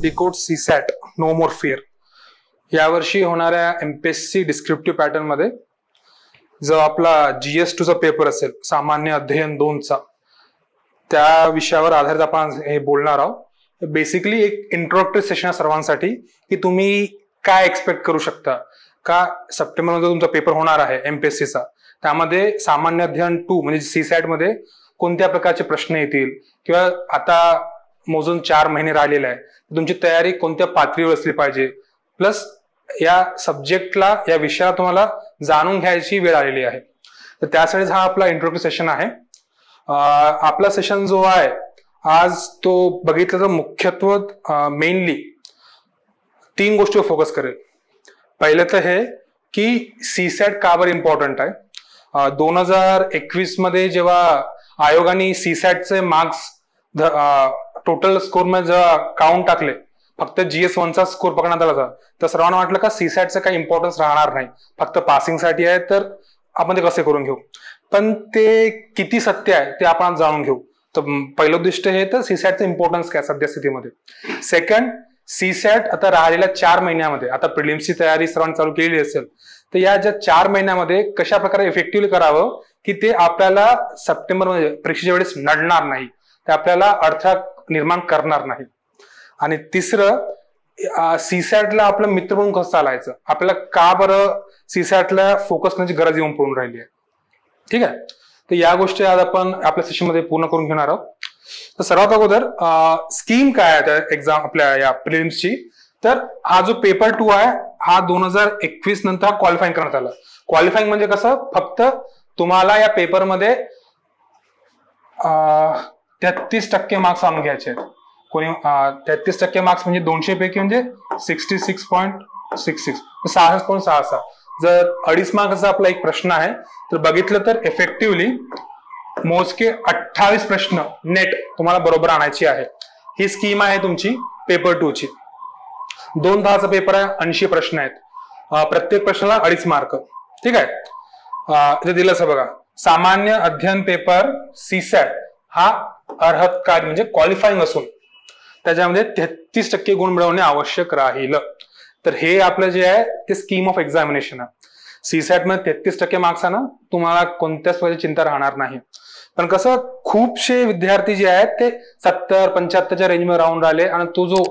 Decode CSAT no मोर fear यावर्षी होणाऱ्या MPSC descriptive pattern मध्ये जो आपला GS2 चा पेपर असेल, सामान्य अध्ययन 2 चा, त्या विषयावर आधारित आपण हे बोलणार आहोत. बेसिकली एक इंट्रोडक्टरी सेशन आहे सर्वांसाठी की तुम्ही काय एक्सपेक्ट करू शकता. का सप्टेंबरमध्ये तुमचा पेपर होणार आहे एमपीएससीचा, त्यामध्ये सामान्य अध्ययन 2 म्हणजे सीसॅट मध्ये कोणत्या प्रकारचे प्रश्न येतील, किंवा आता मोजून 4 महिने राहिलेले आहे, तुमची तयारी कोणत्या पातळीवर असली पाहिजे, प्लस या सब्जेक्टला, या विषयाला तुम्हाला जाणून घ्यायची वेळ आलेली आहे. तर त्यासाठीच हा आपला इंट्रोडक्टरी सेशन आहे. आपला सेशन जो आहे आज तो बघितलं तर मुख्यत्वे मेनली 3 गोष्टीवर फोकस करेल. पहिलं तर हे की सीसॅट का बरं इम्पॉर्टंट आहे. 2021 मध्ये जेव्हा आयोगाने सीसॅटचे मार्क्स टोटल स्कोर मध्ये जेव्हा काउंट टाकले, फक्त GS1 चा स्कोर पकडण्यात आला होता, तर सर्वांना वाटलं का सीसॅटचं काही इम्पॉर्टन्स राहणार नाही, फक्त पासिंगसाठी आहे, तर आपण ते कसे करून घेऊ. पण ते किती सत्य आहे ते आपण जाणून घेऊ. तर पहिलं उद्दिष्ट हे तर सीसॅटचं इम्पॉर्टन्स काय सद्यस्थितीमध्ये. सेकंड, सीसॅट आता राहिलेल्या 4 महिन्यामध्ये, आता प्रिलिम्सची तयारी सर्वांनी चालू केलेली असेल, तर या ज्या 4 महिन्यामध्ये कशा प्रकारे इफेक्टिव्हली करावं की ते आपल्याला सप्टेंबरमध्ये परीक्षेच्या वेळेस नडणार नाही, ते आपल्याला अडथळा निर्माण करणार नाही. आणि तिसरं, सीसॅटला आपलं मित्र म्हणून कसं चालायचं, आपल्याला का बरं सीसॅटला फोकस करण्याची गरज येऊन पडून राहिली आहे. ठीक आहे, तर या गोष्टी आज आपण आपल्या सेशन मध्ये पूर्ण करून घेणार आहोत. तर सर्वात अगोदर स्कीम काय आहे त्या एक्झाम आपल्या या प्रिलिम्सची. तर हा जो पेपर 2 आहे हा 2021 नंतर क्वालिफाईंग करण्यात आला. क्वालिफाईंग म्हणजे कसं, फक्त तुम्हाला या पेपरमध्ये 33% मार्क्स आणून घ्यायचे आहेत. कोणी 33% मार्क्स म्हणजे 200 पैकी म्हणजे 66.66, 66.66. जर 2.5 मार्क्सचा आपला एक प्रश्न आहे, तर बघितलं तर इफेक्टिव्हली मोजके 28 प्रश्न नेट तुम्हाला बरोबर आणायची आहे. ही स्कीम आहे तुमची पेपर 2 ची. 2 तासाचा पेपर आहे, 80 प्रश्न आहेत, प्रत्येक प्रश्नाला 2.5 मार्क. ठीक आहे, इथे दिलं असं बघा, सामान्य अध्ययन पेपर सीसॅट हा अर्हतकारी म्हणजे क्वालिफाईंग असून त्याच्यामध्ये 33% गुण मिळवणे आवश्यक राहील. तर हे आपलं जे आहे ते स्कीम ऑफ एक्झामिनेशन आहे. सीसॅट मध्ये 33% मार्क्स आहे ना, तुम्हाला कोणत्याच प्रकारची चिंता राहणार नाही. पण कसं, खूपशे विद्यार्थी जे आहेत ते 70-75च्या रेंजमध्ये राहून राहिले, आणि तो जो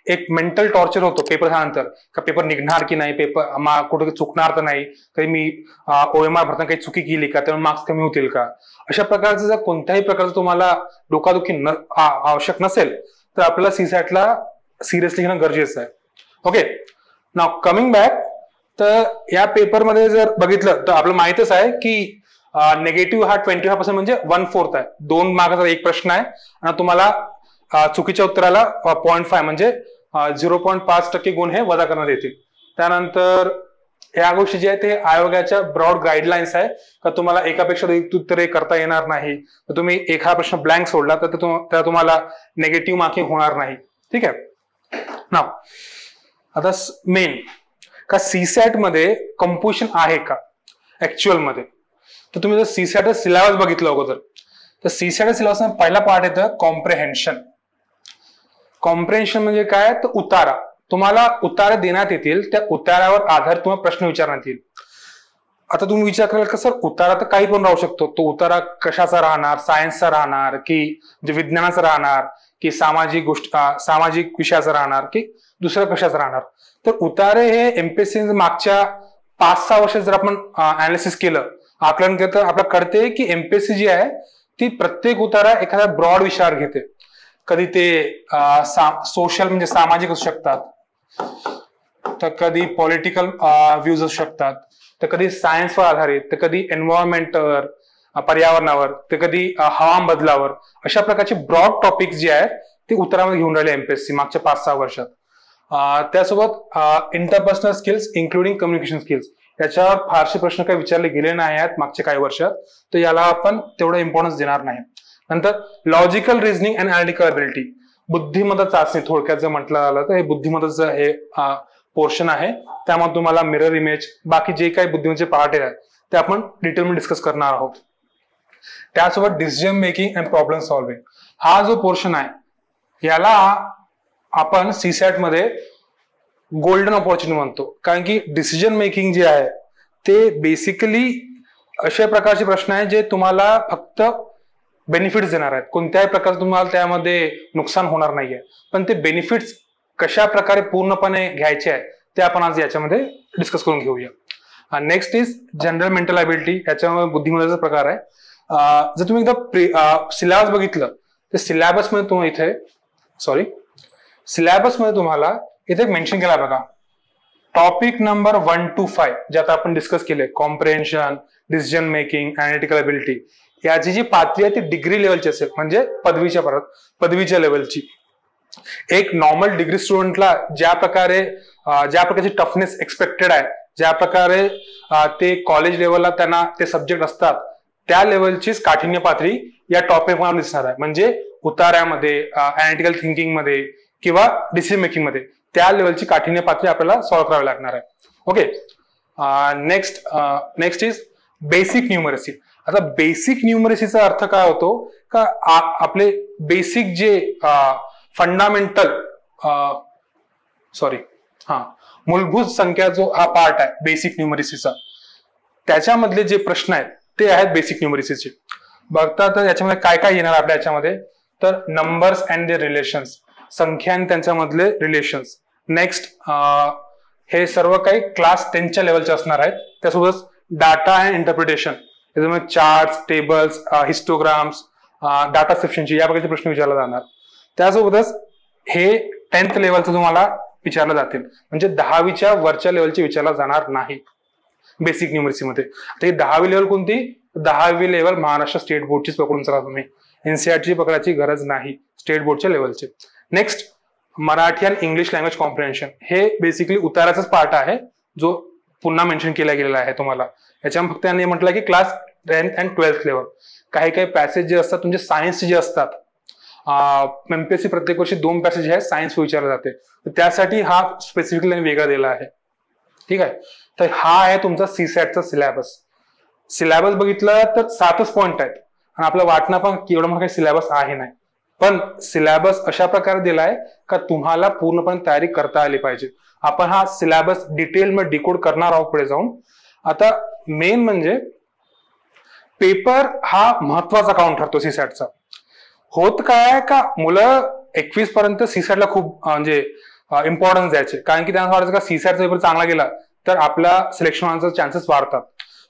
एक मेंटल टॉर्चर होतो पेपर झाल्यानंतर, का पेपर निघणार की नाही, पेपर कुठे चुकणार तर नाही, काही मी OMR भरताना काही चुकी केली का, त्यामुळे मार्क्स कमी होतील का, अशा प्रकारचं जर कोणत्याही प्रकारचं तुम्हाला डोकादुखी आवश्यक नसेल, तर आपल्याला सीसॅटला सिरियसली घेणं गरजेचं आहे. ओके, नाव कमिंग बॅक. तर या पेपरमध्ये जर बघितलं तर आपल्याला माहितच आहे की निगेटिव्ह हा 25% म्हणजे 1/4 आहे. 2 मार्काचा एक प्रश्न आहे, आणि तुम्हाला चुकीच्या उत्तराला 0.5 म्हणजे 0.5% गुण हे वजा करण्यात येतील. त्यानंतर या गोष्टी जे आहे ते आयोगाच्या ब्रॉड गाईडलाईन्स आहे, का तुम्हाला एकापेक्षा उत्तरे करता येणार नाही. तर तुम्ही एखादा प्रश्न ब्लँक सोडला तर त्या तुम्हाला निगेटिव्ह मार्किंग होणार नाही. ठीक आहे, नाव आता मेन का सीसॅट मध्ये कंपोजिशन आहे का ऍक्च्युअल मध्ये. तर तुम्ही जर सीसॅट सिलेबस बघितलं अगोदर, तर सीसॅट सिलेबस पहिला पार्ट येतं कॉम्प्रेहेन्शन. कॉम्प्रेहेन्शन म्हणजे काय, तर उतारा. तुम्हाला उतारे देण्यात येतील, त्या उतारावर आधारित तुम्हाला प्रश्न विचारण्यात येईल. आता तुम्ही विचार कराल का सर, उतारा तर काही पण राहू शकतो, तो उतारा कशाचा राहणार, सायन्सचा राहणार की विज्ञानाचा राहणार की सामाजिक विषयाचा राहणार की दुसऱ्या कशाचा राहणार. तर उतारे हे एमपीएससी मागच्या 5-6 वर्षात जर आपण अनालिसिस केलं, आकलन केलं, तर आपल्याला कळते की एमपीएससी जी आहे ती प्रत्येक उतारा एखाद्या ब्रॉड विषयावर घेते. कधी ते सोशल म्हणजे सामाजिक असू शकतात, तर कधी पॉलिटिकल व्ह्यूज असू शकतात, तर कधी सायन्सवर आधारित, तर कधी एन्व्हायरमेंटवर, पर्यावरणावर, तर कधी हवामान बदलावर. अशा प्रकारचे ब्रॉड टॉपिक्स जे आहेत ते उतारामध्ये घेऊन राहिले एमपीएससी मागच्या 5-6 वर्षात. त्यासोबत interpersonal skills including communication skills, याच्यावर फारसे प्रश्न काही विचारले गेले नाही आहेत मागच्या काही वर्षात, तर याला आपण तेवढा इम्पॉर्टन्स देणार नाही. नंतर logical reasoning and analytical ability, बुद्धिमत्ता चाचणी थोडक्यात जर म्हटलं झालं तर हे बुद्धिमत्ताचं हे पोर्शन आहे. त्यामध्ये तुम्हाला मिरर इमेज, बाकी जे काही बुद्धिमत्तेचे पार्ट आहेत ते आपण डिटेलमध्ये डिस्कस करणार आहोत. त्यासोबत decision making and problem solving हा जो पोर्शन आहे, याला आपण सीसॅट मध्ये गोल्डन ऑपॉर्च्युनिटी म्हणतो, कारण की डिसिजन मेकिंग जे आहे ते बेसिकली अशा प्रकारचे प्रश्न आहेत जे तुम्हाला फक्त बेनिफिट्स देणार आहेत. कोणत्याही प्रकारचं तुम्हाला त्यामध्ये नुकसान होणार नाहीये, पण ते बेनिफिट्स कशा प्रकारे पूर्णपणे घ्यायचे आहेत ते आपण आज याच्यामध्ये डिस्कस करून घेऊया. Next is general mental ability. याच्यामध्ये बुद्धिमत्तेचा प्रकार आहे. जर तुम्ही एकदा सिलेबस बघितलं तर सिलेबसमध्ये तुम्हाला इथे मेन्शन केला बघा, टॉपिक नंबर 1 to 5 जे आता आपण डिस्कस केले, comprehension, decision making, analytical ability, याची जी पातळी आहे ती डिग्री लेवलची असेल, म्हणजे पदवीच्या लेवलची. एक नॉर्मल डिग्री स्टुडंटला ज्या प्रकारची टफनेस एक्सपेक्टेड आहे, ज्या प्रकारे ते कॉलेज लेवलला त्यांना ते सब्जेक्ट असतात, त्या लेवलचीच काठिण्य पातळी या टॉपिक मध्ये दिसणार आहे. म्हणजे उतार्यामध्ये, अनालिटिकल थिंकिंग मध्ये किंवा डिसिजन मेकिंग मध्ये त्या लेवलची काठिण्य पातळी आपल्याला सॉल्व्ह करावी लागणार आहे. Okay, next is basic numeracy. आता बेसिक न्यूमरसीचा अर्थ काय होतो का आपले बेसिक जे फंडामेंटल मूलभूत संख्या जो हा पार्ट आहे बेसिक न्यूमरसीचा, त्याच्यामधले जे प्रश्न आहेत ते आहेत बेसिक न्यूमरसीचे. बघता तर याच्यामध्ये काय काय येणार आपल्या याच्यामध्ये, तर नंबर्स अँड द रिलेशन्स, संख्या आणि त्यांच्यामधले रिलेशन्स. नेक्स्ट हे सर्व काही क्लास 10च्या लेवलचे असणार आहेत. त्यासोबतच डाटा अँड इंटरप्रिटेशन, त्याच्यामध्ये चार्ट्स, टेबल्स, हिस्टोग्राम्स, डाटा सेक्शनची या प्रकारचे प्रश्न विचारले जाणार. त्यासोबतच हे 10th लेवलचं तुम्हाला विचारलं जातील, म्हणजे 10वीच्या वरच्या लेवलचे विचारला जाणार नाही बेसिक न्यूमरसीमध्ये. आता ही 10वी लेवल कोणती, 10वी लेवल महाराष्ट्र स्टेट बोर्डचीच पकडून चला तुम्ही, एनसीआरटी पकडायची गरज नाही, स्टेट बोर्डच्या लेवलचे. नेक्स्ट मराठी आणि इंग्लिश लँग्वेज कॉम्प्रिहेन्शन, हे बेसिकली उताराचाच पार्ट आहे जो पुन्हा मेन्शन केला गेलेला आहे तुम्हाला. याच्यामध्ये फक्त यांनी म्हटलं की class 10th and 12th level. काही काही पॅसेज जे असतात तुमचे सायन्सचे जे असतात, एमपीएससी प्रत्येक वर्षी 2 पॅसेज आहेत सायन्स विचारले जाते, तर त्यासाठी हा स्पेसिफिकली वेगळा दिला आहे. ठीक आहे, तर हा आहे तुमचा सीसॅटचा सिलेबस बघितलं तर 7च पॉईंट आहेत, आणि आपल्याला वाटणं पण की एवढं काही सिलेबस आहे नाही, पण सिलेबस अशा प्रकारे दिलाय का तुम्हाला पूर्णपणे तयारी करता आली पाहिजे. आपण हा सिलेबस डिटेल मध्ये डिकोड करणार आहोत पुढे जाऊन. आता मेन म्हणजे पेपर हा महत्वाचा काउंट ठरतो सीसॅटचा. होत काय का मुलं 21 पर्यंत सीसॅटला खूप म्हणजे इम्पॉर्टन्स द्यायचे, कारण की त्यांना वाटायचं का सीसॅटचा पेपर चांगला गेला तर आपला सिलेक्शन होण्याचे चान्सेस वाढतात.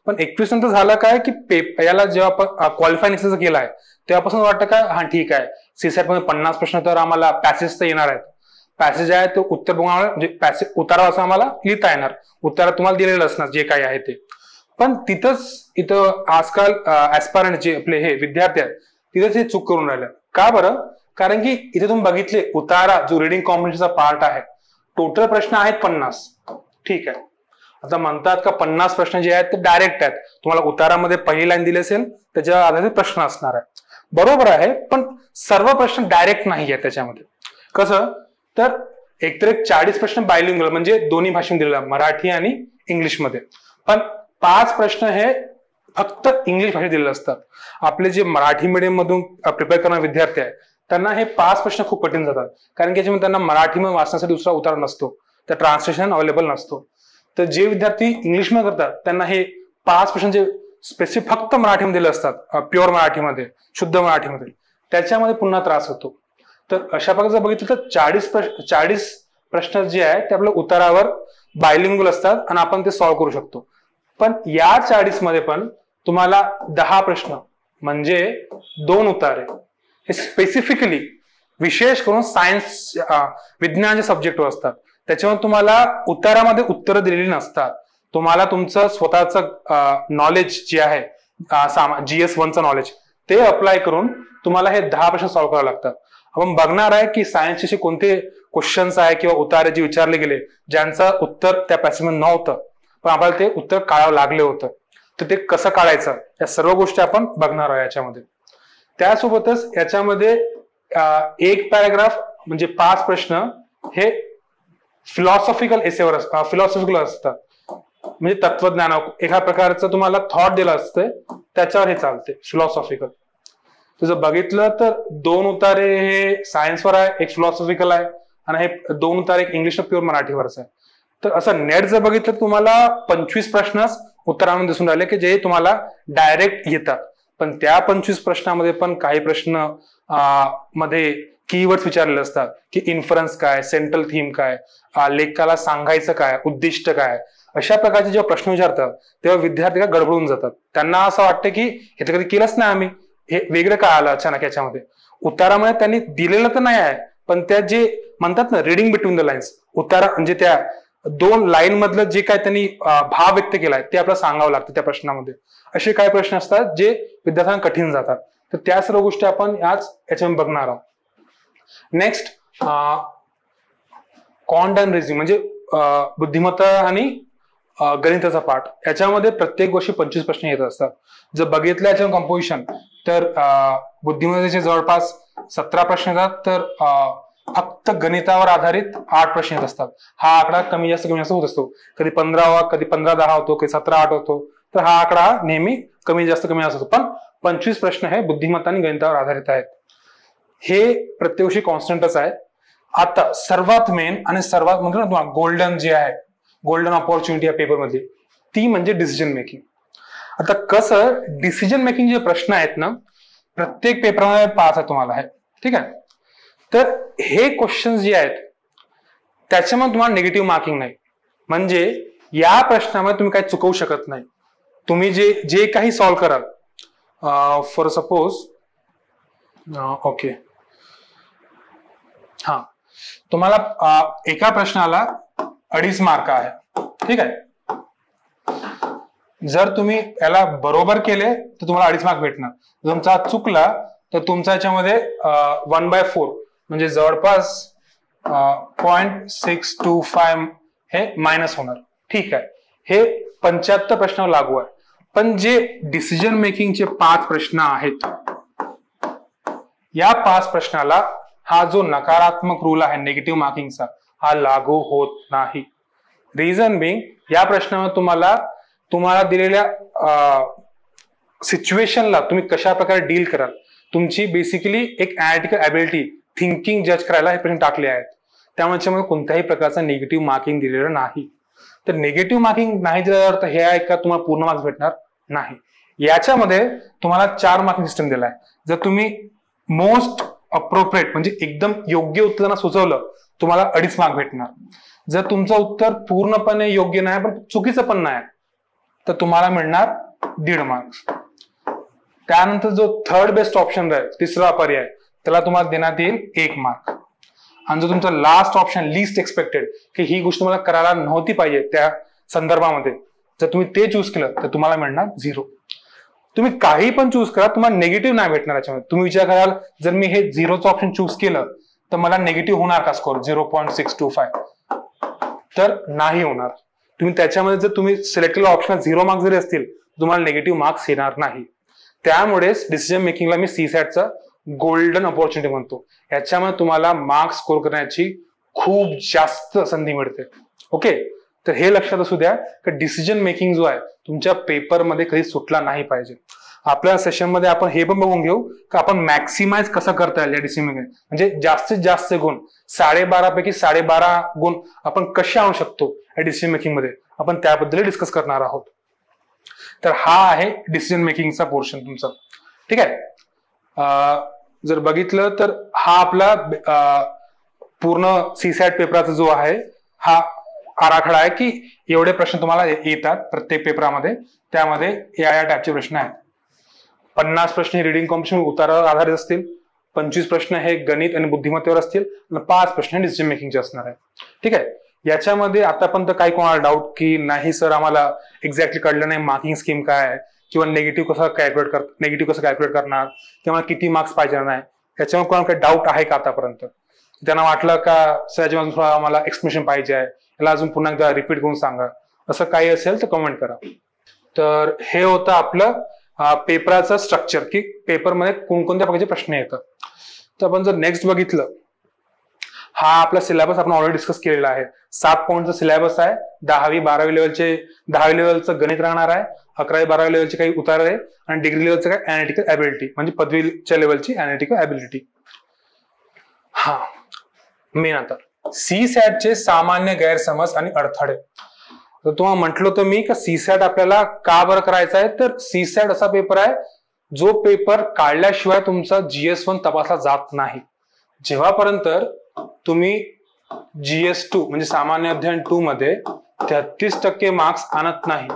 पण 21 नंतर झालं काय की याला जेव्हा आपण क्वालिफाईंग एक्सरसाइज केला आहे तेव्हापासून वाटतं का हा ठीक आहे, सीसॅट मध्ये 50 प्रश्न तर आम्हाला पॅसेज तर येणार आहेत, पॅसेज आहे तो उत्तर बघून म्हणजे पॅसेज उतारा असं आम्हाला लिहिता येणार, उत्तर तुम्हाला दिलेलं असणार जे काही आहे ते. पण इथं आजकाल ऍस्पायरंट जे आपले हे विद्यार्थी आहेत तिथेच हे चूक करून राहिले. का बरं, कारण की इथे तुम्ही बघितले उतारा जो रिडिंग कॉम्प्रिहेन्शनचा पार्ट आहे, टोटल प्रश्न आहेत 50. ठीक आहे, आता म्हणतात का 50 प्रश्न जे आहेत ते डायरेक्ट आहेत, तुम्हाला उतारामध्ये पहिली लाईन दिली असेल त्याच्या आधारित प्रश्न असणार आहे. बरोबर आहे, पण सर्व प्रश्न डायरेक्ट नाही आहेत त्याच्यामध्ये. कसं तर एकतर 40 प्रश्न बायलिंग्युअल म्हणजे दोन्ही भाषेत दिलेला, मराठी आणि इंग्लिशमध्ये, पण 5 प्रश्न हे फक्त इंग्लिश भाषेत दिलेले असतात. आपले जे मराठी मीडियम मधून प्रिपेअर करणारे विद्यार्थी आहेत त्यांना हे 5 प्रश्न खूप कठीण जातात, कारण की याच्यामध्ये त्यांना मराठीमध्ये वाचण्यासाठी दुसरा उतारा नसतो, तर ट्रान्सलेशन अवेलेबल नसतो. तर जे विद्यार्थी इंग्लिशमध्ये करतात त्यांना हे 5 प्रश्न जे स्पेसिफिक फक्त मराठीमध्ये दिले असतात, प्युअर मराठीमध्ये, शुद्ध मराठीमध्ये, त्याच्यामध्ये पुन्हा त्रास होतो. तर अशा प्रकारे जर बघितलं तर 40 प्रश्न जे आहेत ते आपल्या उतारावर बायलिंग्युअल असतात आणि आपण ते सॉल्व्ह करू शकतो. पण या 40 मध्ये पण तुम्हाला 10 प्रश्न म्हणजे 2 उतारे हे स्पेसिफिकली विशेष करून सायन्स विज्ञानाच्या सब्जेक्टवर असतात. त्याच्यामुळे तुम्हाला उतारामध्ये उत्तरं दिलेली नसतात, तुम्हाला तुमचं स्वतःचं नॉलेज जे आहे GS1चं नॉलेज ते अप्लाय करून तुम्हाला हे 10 प्रश्न सॉल्व्ह करावे लागतात. आपण बघणार आहे की सायन्सचे कोणते क्वेश्चन्स आहे किंवा उतारे जे विचारले गेले ज्यांचं उत्तर त्या पॅसेजमध्ये नव्हतं पण आपल्याला ते उत्तर काढावं लागले होतं, तर ते कसं काढायचं या सर्व गोष्टी आपण बघणार आहोत याच्यामध्ये. त्यासोबतच याच्यामध्ये एक पॅराग्राफ म्हणजे 5 प्रश्न हे फिलॉसॉफिकल असतात, म्हणजे तत्वज्ञान एका प्रकारचं तुम्हाला थॉट दिलं असतं त्याच्यावर हे चालते फिलॉसॉफिकल. तुझं बघितलं तर 2 उतारे हे सायन्सवर आहे, एक फिलॉसॉफिकल आहे, आणि हे 2 उतार एक इंग्लिश प्युअर मराठीवरच आहे. तर असं नेट जर बघितलं तर तुम्हाला 25 प्रश्नच उत्तरामध्ये दिसून राहिले की जे तुम्हाला डायरेक्ट येतात. पण त्या 25 प्रश्नामध्ये पण काही प्रश्न मध्ये कीवर्ड्स विचारलेले असतात की इन्फरन्स काय, सेंट्रल थीम काय, लेखाला सांगायचं काय, उद्दिष्ट काय. अशा प्रकारचे जेव्हा प्रश्न विचारतात तेव्हा विद्यार्थी गडबडून जातात. त्यांना असं वाटतं की हे तर कधी केलंच नाही आम्ही, हे वेगळं काय आलं अचानक याच्यामध्ये. उत्तरामध्ये त्यांनी दिलेलं तर नाही आहे, पण त्या जे म्हणतात ना रिडिंग बिटवीन द लाईन्स, उत्तरा म्हणजे त्या 2 लाईन मधलं जे काय त्यांनी भाव व्यक्त केलाय ते आपल्याला सांगावं लागतं त्या प्रश्नामध्ये. असे काही प्रश्न असतात जे विद्यार्थ्यांना कठीण जातात. तर त्या सर्व गोष्टी आपण याच्यामध्ये बघणार आहोत. नेक्स्ट कॉन्ट अँड रिझनिंग म्हणजे बुद्धिमत्ता आणि गणिताचा पाठ. याच्यामध्ये प्रत्येक गोष्टी 25 प्रश्न येत असतात. जर बघितलं याच्या कंपोजिशन तर बुद्धिमत्तेचे जवळपास 17 प्रश्न येतात, तर फक्त गणितावर आधारित 8 प्रश्न येत असतात. हा आकडा कमी जास्त होत असतो. कधी 15 कधी 15-10 होतो, कधी 17-8 होतो. तर हा आकडा नेहमी कमी जास्त असतो. पण 25 प्रश्न हे बुद्धिमत्ता आणि गणितावर आधारित आहेत. हे प्रत्येक वर्षी कॉन्स्टंटच आहे. आता सर्वात मेन आणि सर्वात म्हणतो ना तुम्हाला गोल्डन जे आहे, गोल्डन ऑपॉर्च्युनिटी या पेपर मध्ये, ती म्हणजे डिसिजन मेकिंग. आता कसं डिसिजन मेकिंग जे प्रश्न आहेत ना, प्रत्येक पेपरमध्ये 5 आहे तुम्हाला आहे, ठीक आहे. तर हे क्वेश्चन जे आहेत त्याच्यामध्ये तुम्हाला निगेटिव्ह मार्किंग नाही. म्हणजे या प्रश्नामध्ये तुम्ही काही चुकवू शकत नाही. तुम्ही जे काही सॉल्व्ह कराल, फॉर सपोज ओके, हा तुम्हाला एका प्रश्नाला 2.5 मार्क आहे, ठीक आहे. जर तुम्ही याला बरोबर केले तर तुम्हाला 2.5 मार्क भेटणार. जर तुमचा चुकला तर तुमचा याच्यामध्ये 1/4 म्हणजे जवळपास 0.625 हे मायनस होणार, ठीक आहे. हे 75 प्रश्नावर लागू आहे. पण जे डिसिजन मेकिंगचे 5 प्रश्न आहेत, या 5 प्रश्नाला हा जो नकारात्मक रूल आहे निगेटिव्ह मार्किंगचा, हा लागू होत नाही. रिझन बिंग, या प्रश्नामध्ये तुम्हाला दिलेल्या सिच्युएशनला तुम्ही कशा प्रकारे डील कराल, तुमची बेसिकली एक ऍनालिटिकल ॲबिलिटी, थिंकिंग जज करायला हे प्रश्न टाकले आहेत. त्यामुळे कोणत्याही प्रकारचं निगेटिव्ह मार्किंग दिलेलं नाही. तर निगेटिव्ह मार्किंग नाही दिल्यावर हे आहे का तुम्हाला पूर्ण मार्क्स भेटणार नाही. याच्यामध्ये तुम्हाला 4 मार्किंग सिस्टम दिलाय. जर तुम्ही मोस्ट अप्रोप्रिएट म्हणजे एकदम योग्य उत्तर सुचवलं तुम्हाला 2.5 मार्क भेटणार. जर तुमचं उत्तर पूर्णपणे योग्य नाही पण चुकीचं पण नाही तर तुम्हाला मिळणार 1.5 मार्क्स. त्यानंतर जो थर्ड बेस्ट ऑप्शन राहील, तिसरा पर्याय, त्याला तुम्हाला देण्यात येईल 1 मार्क. आणि जो तुमचा लास्ट ऑप्शन लिस्ट एक्सपेक्टेड, की ही गोष्ट तुम्हाला करायला नव्हती पाहिजे त्या संदर्भामध्ये, जर तुम्ही ते चूज केलं तर तुम्हाला मिळणार 0. तुम्ही काही पण चूज करा, तुम्हाला निगेटिव्ह नाही भेटणार याच्यामध्ये. तुम्ही विचार कराल जर मी हे 0चं ऑप्शन चूज केलं तर मला निगेटिव्ह होणार का स्कोर 0.625, तर नाही होणार. तुम्ही त्याच्यामध्ये जर तुम्ही सिलेक्ट केलेला ऑप्शन 0 मार्क्स जरी असतील तुम्हाला निगेटिव्ह मार्क्स येणार नाही. त्यामुळेच डिसिजन मेकिंगला मी सीसॅटचा गोल्डन ऑपॉर्च्युनिटी म्हणतो. याच्यामध्ये तुम्हाला मार्क्स स्कोर करण्याची खूप जास्त संधी मिळते. ओके, तर हे लक्षात असू द्या की डिसिजन मेकिंग जो आहे तुमच्या पेपरमध्ये कधी सुटला नाही पाहिजे. आपल्या सेशनमध्ये आपण हे पण बघून घेऊ की आपण मॅक्सिमाइज कसं करता येईल या डिसिजन मेकिंग, म्हणजे जास्तीत जास्त गुण 12.5 पैकी 12.5 गुण आपण कसे आणू शकतो या डिसिजन मेकिंग मध्ये, आपण त्याबद्दल डिस्कस करणार आहोत. तर हा आहे डिसिजन मेकिंगचा पोर्शन तुमचा, ठीक आहे. जर बघितलं तर हा आपला पूर्ण सीसॅट पेपरचा जो आहे हा आराखडा आहे की एवढे प्रश्न तुम्हाला येतात प्रत्येक पेपरामध्ये. त्यामध्ये या टाईपचे प्रश्न आहेत. 50 प्रश्न हे रिडिंग कॉम्पिटिशन उतारावर आधारित असतील, 25 प्रश्न हे गणित आणि बुद्धिमत्तेवर असतील आणि 5 प्रश्न हे डिसिजन मेकिंगचे असणार आहे, ठीक आहे. याच्यामध्ये आतापर्यंत काही कोणाला डाऊट की नाही सर आम्हाला एक्झॅक्टली कळलं नाही मार्किंग स्कीम काय आहे, किंवा निगेटिव्ह कसं कॅल्क्युलेट करणार, किंवा किती मार्क्स पाहिजे नाही, याच्यामध्ये कोणाला काही डाऊट आहे का आतापर्यंत? त्यांना वाटलं का सर याच्यामध्ये थोडा आम्हाला एक्सप्लेनेशन पाहिजे आहे, याला अजून पुन्हा एकदा रिपीट करून सांगा, असं काही असेल तर कमेंट करा. तर हे होतं आपलं पेपराचं स्ट्रक्चर की पेपरमध्ये कोणकोणत्या प्रकारचे प्रश्न येतात. तर आपण जर नेक्स्ट बघितलं, हा आपला सिलेबस आपण ऑलरेडी डिस्कस केलेला आहे. 7 पॉईंटचा सिलेबस आहे. 10वी-12वी लेवलचं गणित राहणार आहे, 11वी-12वी लेवलचे काही उतार आहे, आणि डिग्री लेवलचं काय ॲनालिटिकल ॲबिलिटी म्हणजे पदवीच्या लेवलची ॲनालिटिकल ॲबिलिटी. हा मेन आता सीसॅटचे सामान्य गैरसमज आणि अडथळे. तर तुम्हाला म्हटलं होतं मी का सीसॅट आपल्याला का बरं करायचा आहे, तर सीसॅट असा पेपर आहे जो पेपर काढल्याशिवाय तुमचा GS1 तपासला जात नाही. जेव्हापर्यंत तुम्ही GS2 म्हणजे सामान्य अध्ययन 2 मध्ये 33% मार्क्स आणत नाही,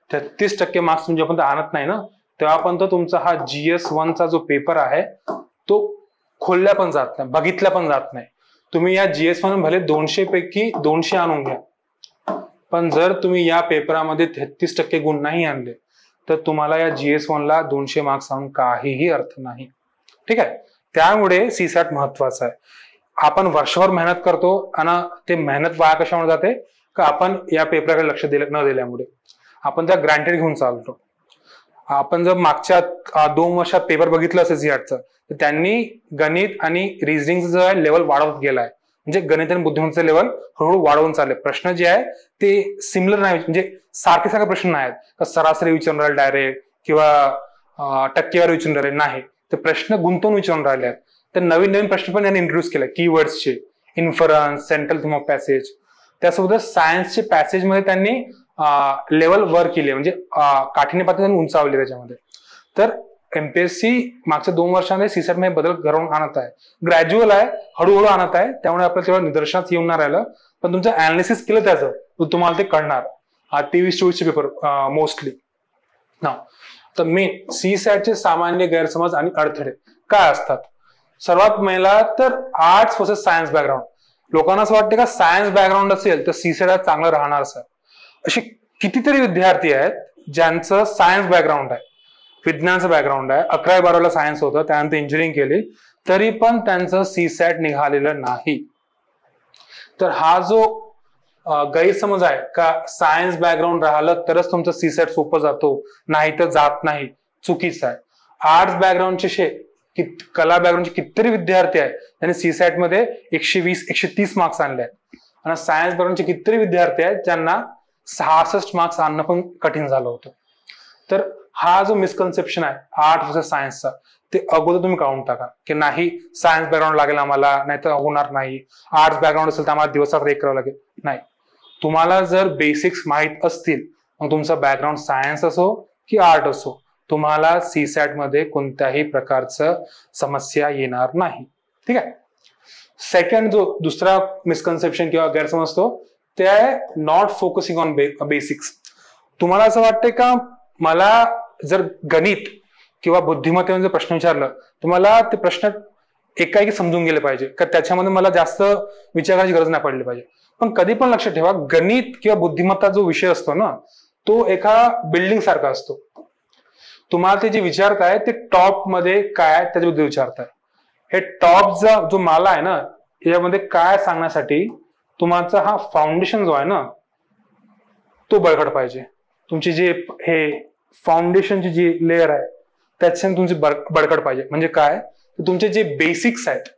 33% मार्क्स म्हणजे आपण आणत नाही ना, तेव्हापर्यंत तुमचा हा GS1 चा जो पेपर आहे तो खोलल्या पण जात नाही, बघितल्या पण जात नाही. तुम्ही या GS1 भले 200 पैकी 200 आणून घ्या, पण जर तुम्ही या पेपरामध्ये 33% गुण नाही आणले तर तुम्हाला या GS1 ला 200 मार्क्स आणून काहीही अर्थ नाही. ठीक आहे, त्यामुळे सीसॅट महत्वाचा आहे. आपण वर्षभर मेहनत करतो आणि ते मेहनत वाया कशामुळे जाते का आपण या पेपराकडे लक्ष न दिल्यामुळे आपण त्या ग्रँटेड घेऊन चालतो. आपण जर मागच्या 2 वर्षात पेपर बघितलं असेल सीसॅटचं, तर त्यांनी गणित आणि रिझनिंगचं जो आहे लेवल वाढवत गेलाय. म्हणजे गणित आणि बुद्धिमत्तेचं लेवल हळूहळू वाढवून चालले. प्रश्न जे आहे ते सिमिलर नाही, म्हणजे सारखे सारखे प्रश्न नाही आहेत का सरासरी विचारून राहिले डायरेक्ट किंवा टक्केवारी विचारून राहिले, नाही. ते प्रश्न गुंतवून विचारून राहिले आहेत. तर नवीन नवीन प्रश्न पण त्यांनी इंट्रोड्यूस केले, कीवर्ड्सचे, inference, central theme of passage. त्यासोबत सायन्सचे पॅसेजमध्ये त्यांनी लेवल वर केले, म्हणजे काठिण्य पातळी उंचावली त्याच्यामध्ये. तर MPSC मागच्या 2 वर्षांमध्ये सीसॅट मध्ये बदल घडवून आणत आहे. ग्रॅज्युअल आहे, हळूहळू आणत आहे, त्यामुळे आपल्याला तेवढं निदर्शनात येऊन नाही राहिलं, पण तुमचं अनालिसिस केलं त्याचं तर तुम्हाला ते कळणार. 23-24 पेपर मोस्टली ना. तर मेन सीसॅटचे सामान्य गैरसमज आणि अडथळे काय असतात. सर्वात पहिला तर आर्ट्स वर्सेस सायन्स बॅकग्राऊंड. लोकांना असं वाटतं का सायन्स बॅकग्राऊंड असेल तर सीसॅट चांगलं राहणार असं. असे कितीतरी विद्यार्थी आहेत ज्यांचं सायन्स बॅकग्राऊंड आहे, विज्ञानाचं बॅकग्राऊंड आहे, 11वी-12वीला सायन्स होतं, त्यानंतर इंजिनिअरिंग केली, तरी पण त्यांचं सीसॅट निघालेलं नाही. तर हा जो गैरसमज आहे का सायन्स बॅकग्राऊंड राहिलं तरच तुमचं सीसॅट सोपं जातो, नाही तर जात नाही, चुकीचं आहे. आर्ट्स बॅकग्राऊंडचे कला बॅकग्राऊंडचे कितीतरी विद्यार्थी आहेत त्यांनी सीसॅट मध्ये 120-130 मार्क्स आणले आहेत, आणि सायन्स बॅकग्राऊंडचे कितीतरी विद्यार्थी आहेत ज्यांना 66 मार्क्स आणणं पण कठीण झालं होतं. तर हा जो मिसकन्सेप्शन आहे आर्ट वर्सेस सायन्सचा, ते अगोदर तुम्ही काढून टाका की नाही सायन्स बॅकग्राऊंड लागेल आम्हाला, नाही तर होणार नाही. आर्ट्स बॅकग्राऊंड असेल तर आम्हाला दिवसात एक करावं लागेल, नाही. तुम्हाला जर बेसिक्स माहीत असतील, मग तुमचं बॅकग्राऊंड सायन्स असो की आर्ट असो, तुम्हाला सीसॅट मध्ये कोणत्याही प्रकारचं समस्या येणार नाही. ठीक आहे. सेकंड जो दुसरा मिसकन्सेप्शन किंवा गैरसमज असतो ते आहे नॉट फोकसिंग ऑन बेसिक्स. तुम्हाला असं वाटतंय का मला जर गणित किंवा बुद्धिमत्तेमध्ये प्रश्न विचारलं, तुम्हाला ते प्रश्न एकाएकी समजून गेले पाहिजे का त्याच्यामध्ये मला जास्त विचार करायची गरज नाही पडली पाहिजे. पण कधी पण लक्षात ठेवा, गणित किंवा बुद्धिमत्ता जो विषय असतो ना, तो एका बिल्डिंग सारखा असतो. तुम्हाला ते जे विचारताय ते टॉप मध्ये काय त्याच्याबद्दल विचारताय. हे टॉपचा जो माला आहे ना, यामध्ये काय सांगण्यासाठी तुमचा हा फाउंडेशन जो आहे ना तो बळकट पाहिजे. तुमची जे हे फाउंडेशनची जी लेअर आहे त्याच्याने तुमची बळकट पाहिजे. म्हणजे काय, तुमचे जे बेसिक्स आहेत,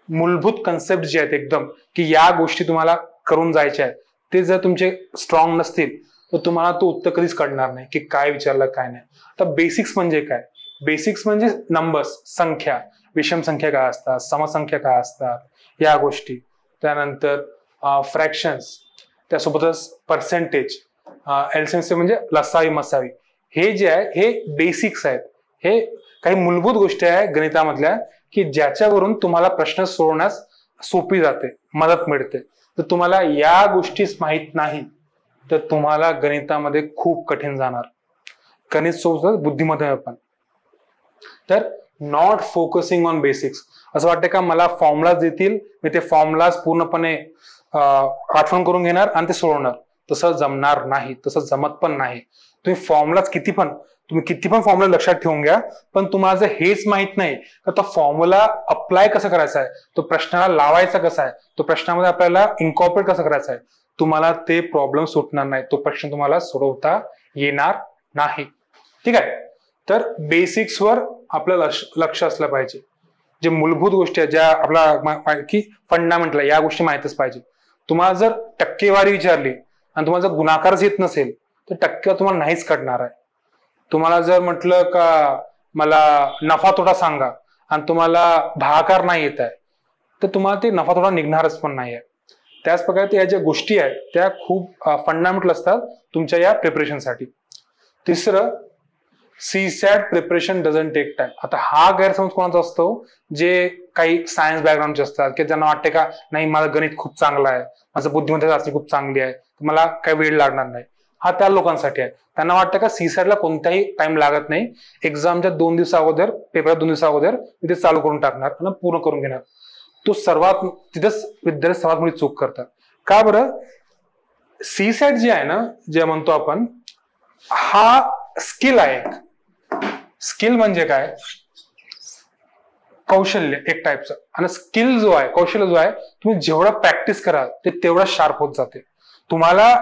मूलभूत कन्सेप्ट जे आहेत एकदम की या गोष्टी तुम्हाला करून जायच्या आहेत, ते जर तुमचे स्ट्रॉंग नसतील तर तुम्हाला तो उत्तर कधीच कळणार नाही की काय विचारलं काय नाही. आता बेसिक्स म्हणजे काय, बेसिक्स म्हणजे नंबर्स, संख्या, विषम संख्या काय असतात, समसंख्या काय असतात, या गोष्टी. त्यानंतर फ्रॅक्शन्स, त्यासोबतच पर्सेंटेज, एलसीएम म्हणजे लसावी मसावी. हे जे आहे हे बेसिक्स आहेत. हे काही मूलभूत गोष्टी आहे गणितामधल्या की ज्याच्यावरून तुम्हाला प्रश्न सोडवण्यास सोपी जाते, मदत मिळते. तर तुम्हाला या गोष्टीच माहित नाही तर तुम्हाला गणितामध्ये खूप कठीण जाणार, गणित सोबत बुद्धिमत्ता पण. तर नॉट फोकसिंग ऑन बेसिक्स. असं वाटतं का मला फॉर्म्युलाज देतील, मी ते फॉर्म्युलाज पूर्णपणे आठवण करून घेणार आणि ते सोडवणार, तसं जमणार नाही, तसं जमत पण नाही. तुम्ही फॉर्म्युलाज किती पण फॉर्म्युला लक्षात ठेवून घ्या, पण तुम्हाला जर हेच माहित नाही तर तो फॉर्म्युला अप्लाय कसा करायचा आहे, तो प्रश्नाला लावायचा कसा आहे, तो प्रश्नामध्ये आपल्याला इन्कॉर्पोरेट कसं करायचं आहे, तुम्हाला ते प्रॉब्लेम सुटणार नाही, तो प्रश्न तुम्हाला सोडवता येणार नाही. ठीक आहे. तर बेसिक्सवर आपलं लक्ष असलं पाहिजे. जे मूलभूत गोष्टी आहेत, ज्या आपला की फंडामेंटल, या गोष्टी माहितच पाहिजे. तुम्हाला जर टक्केवारी विचारली आणि तुम्हाला जर गुणाकारच येत नसेल तर टक्के तुम्हाला नाहीच कळणार आहे. तुम्हाला जर म्हटलं का मला नफा तोटा सांगा आणि तुम्हाला भागाकार नाही येत आहे, तर तुम्हाला ते नफा तोटा निघणारच पण नाहीये. त्याच प्रकारे या ज्या गोष्टी आहेत त्या खूप फंडामेंटल असतात तुमच्या या प्रिपरेशनसाठी. तिसरं, CSAT preparation doesn't take time. आता हा गैरसमज कोणाचा असतो, जे काही सायन्स बॅकग्राऊंडचे असतात की ज्यांना वाटते का नाही माझं गणित खूप चांगलं आहे, माझं बुद्धिमत्ता चाचणी खूप चांगली आहे, मला काही वेळ लागणार नाही. हा त्या लोकांसाठी आहे. त्यांना वाटतं का सीसॅटला कोणताही टाइम लागत नाही, एक्झामच्या 2 दिवसा अगोदर, पेपरात 2 दिवसा अगोदर मी ते चालू करून टाकणार आणि पूर्ण करून घेणार. तो तिथंच विद्यार्थी सर्वात मोठी चूक करतात. का बरं? सीसॅट जे आहे ना, जे म्हणतो आपण, हा स्किल आहे. स्किल म्हणजे काय? कौशल्य एक टाईपचं. आणि स्किल जो आहे, कौशल्य जो आहे, तुम्ही जेवढं प्रॅक्टिस कराल ते तेवढं शार्प होत जाते. तुम्हाला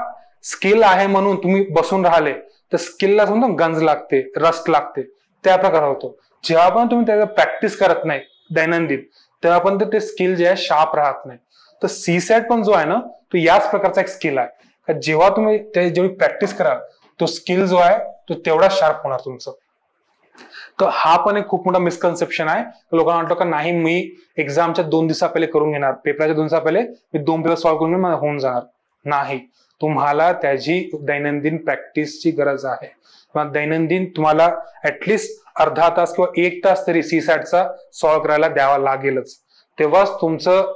स्किल आहे म्हणून तुम्ही बसून राहिले तर स्किलला समजा गंज लागते, रस्ट लागते, त्या प्रकार होतो. जेव्हा पण तुम्ही त्याचा प्रॅक्टिस करत नाही दैनंदिन, तेव्हा पण ते स्किल जे आहे शार्प राहत नाही. तर सीसॅट पण जो आहे ना, तो याच प्रकारचा एक स्किल आहे. जेव्हा तुम्ही जेवढी प्रॅक्टिस कराल तो स्किल जो आहे तो तेवढा शार्प होणार तुमचं. तर हा पण एक खूप मोठा मिसकन्सेप्शन आहे. लोकांना वाटतं का नाही मी एक्झामच्या 2 दिवसा पहिले करून घेणार, पेपरच्या 2 दिवसा पहिले मी 2 पेपर सॉल्व्ह करून मला होऊन जाणार. नाही, तुम्हाला त्याची दैनंदिन प्रॅक्टिसची गरज आहे. दैनंदिन तुम्हाला ऍटलिस्ट अर्धा तास किंवा 1 तास तरी सीसॅटचा सॉल्व्ह करायला द्यावा लागेलच. तेव्हाच तुमचं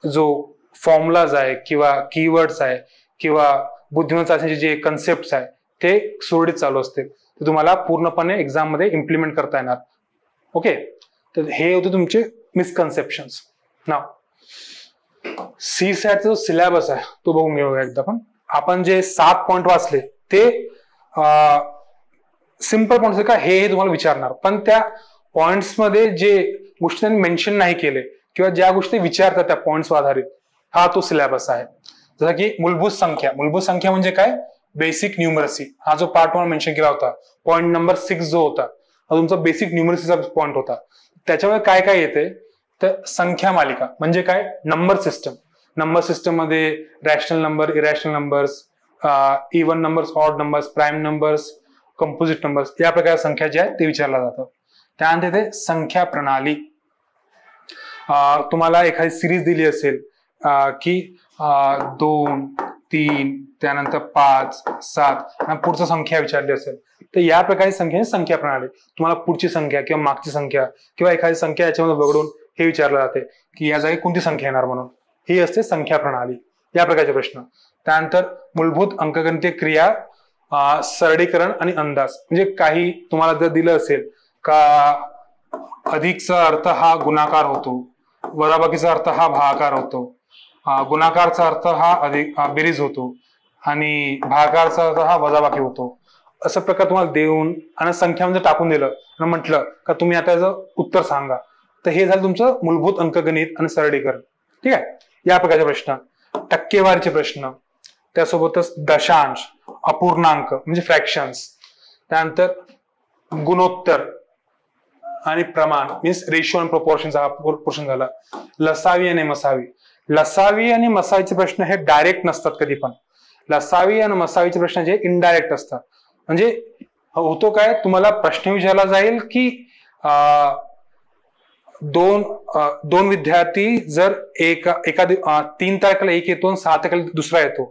जो फॉर्म्युलाज आहे किंवा कीवर्ड्स आहे किंवा बुद्धिमत्ता चाचणीचे जे कन्सेप्ट आहे ते सुरळीत चालू असते, ते तुम्हाला पूर्णपणे एक्झाम मध्ये इम्प्लिमेंट करता येणार. ओके, तर हे होते तुमचे मिसकन्सेप्शन्स. नाव सीसॅटचा जो सिलेबस आहे तो बघून घेऊया एकदा. पण आपण जे 7 पॉइंट वाचले ते सिंपल पॉइंट्स का हे तुम्हाला विचारणार, पण त्या पॉइंट्स मध्ये जे गोष्टी त्यांनी मेन्शन नाही केले किंवा ज्या गोष्टी विचारतात त्या पॉइंट्स आधारित, हा तो सिलेबस आहे. जसं की मूलभूत संख्या. मूलभूत संख्या म्हणजे काय? Basic numeracy. हा जो पार्ट 1 मेन्शन केला होता, पॉइंट नंबर 6 जो होता, हा तुमचा बेसिक न्यूमरसीचा पॉइंट होता. त्याच्यामुळे काय काय येते तर संख्या मालिका म्हणजे काय? Number system. नंबर सिस्टम मध्ये rational number, irrational numbers, even numbers, odd numbers, prime numbers, composite numbers, या प्रकारच्या संख्या ज्या आहेत ते विचारल्या जातात. त्यानंतर ते संख्या प्रणाली. तुम्हाला एखादी सिरीज दिली असेल की 2, 3, त्यानंतर 5, 7 आणि पुढचं संख्या विचारली असेल तर या प्रकारची संख्या संख्या प्रणाली. तुम्हाला पुढची संख्या किंवा मागची संख्या किंवा एखादी संख्या याच्यामध्ये वगळून हे विचारलं जाते की या जागी कोणती संख्या येणार म्हणून, ही असते संख्या प्रणाली. या प्रकारचे प्रश्न. त्यानंतर मूलभूत अंकगणितीय क्रिया, सरळीकरण आणि अंदाज. म्हणजे काही तुम्हाला जर दिलं असेल का अधिकचा अर्थ हा गुणाकार होतो, वजाबाकीचा अर्थ हा भागाकार होतो, गुणाकारचा अर्थ हा बेरीज होतो आणि भागाकारचा अर्थ हा वजाबाकी होतो, असं प्रकार तुम्हाला देऊन आणि संख्यामध्ये टाकून दिलं आणि म्हटलं का तुम्ही आता याचं उत्तर सांगा, तर हे झालं तुमचं मूलभूत अंकगणित आणि सरळीकरण. ठीक आहे. या प्रकारचे प्रश्न. टक्केवारीचे प्रश्न, त्यासोबतच दशांश, अपूर्णांक म्हणजे फ्रॅक्शन्स, त्यानंतर गुणोत्तर आणि प्रमाण मीन्स रेशिओ आणि प्रोपोर्शनचा पोर्शन झाला. लसावी आणि मसावी. लसावी आणि मसावीचे प्रश्न हे डायरेक्ट नसतात कधी पण. लसावी आणि मसावीचे प्रश्न जे इनडायरेक्ट असतात. म्हणजे होतो काय, तुम्हाला प्रश्न विचारला जाईल की दोन विद्यार्थी जर एका 3 तारखेला एक येतो आणि 6 तारखेला दुसरा येतो,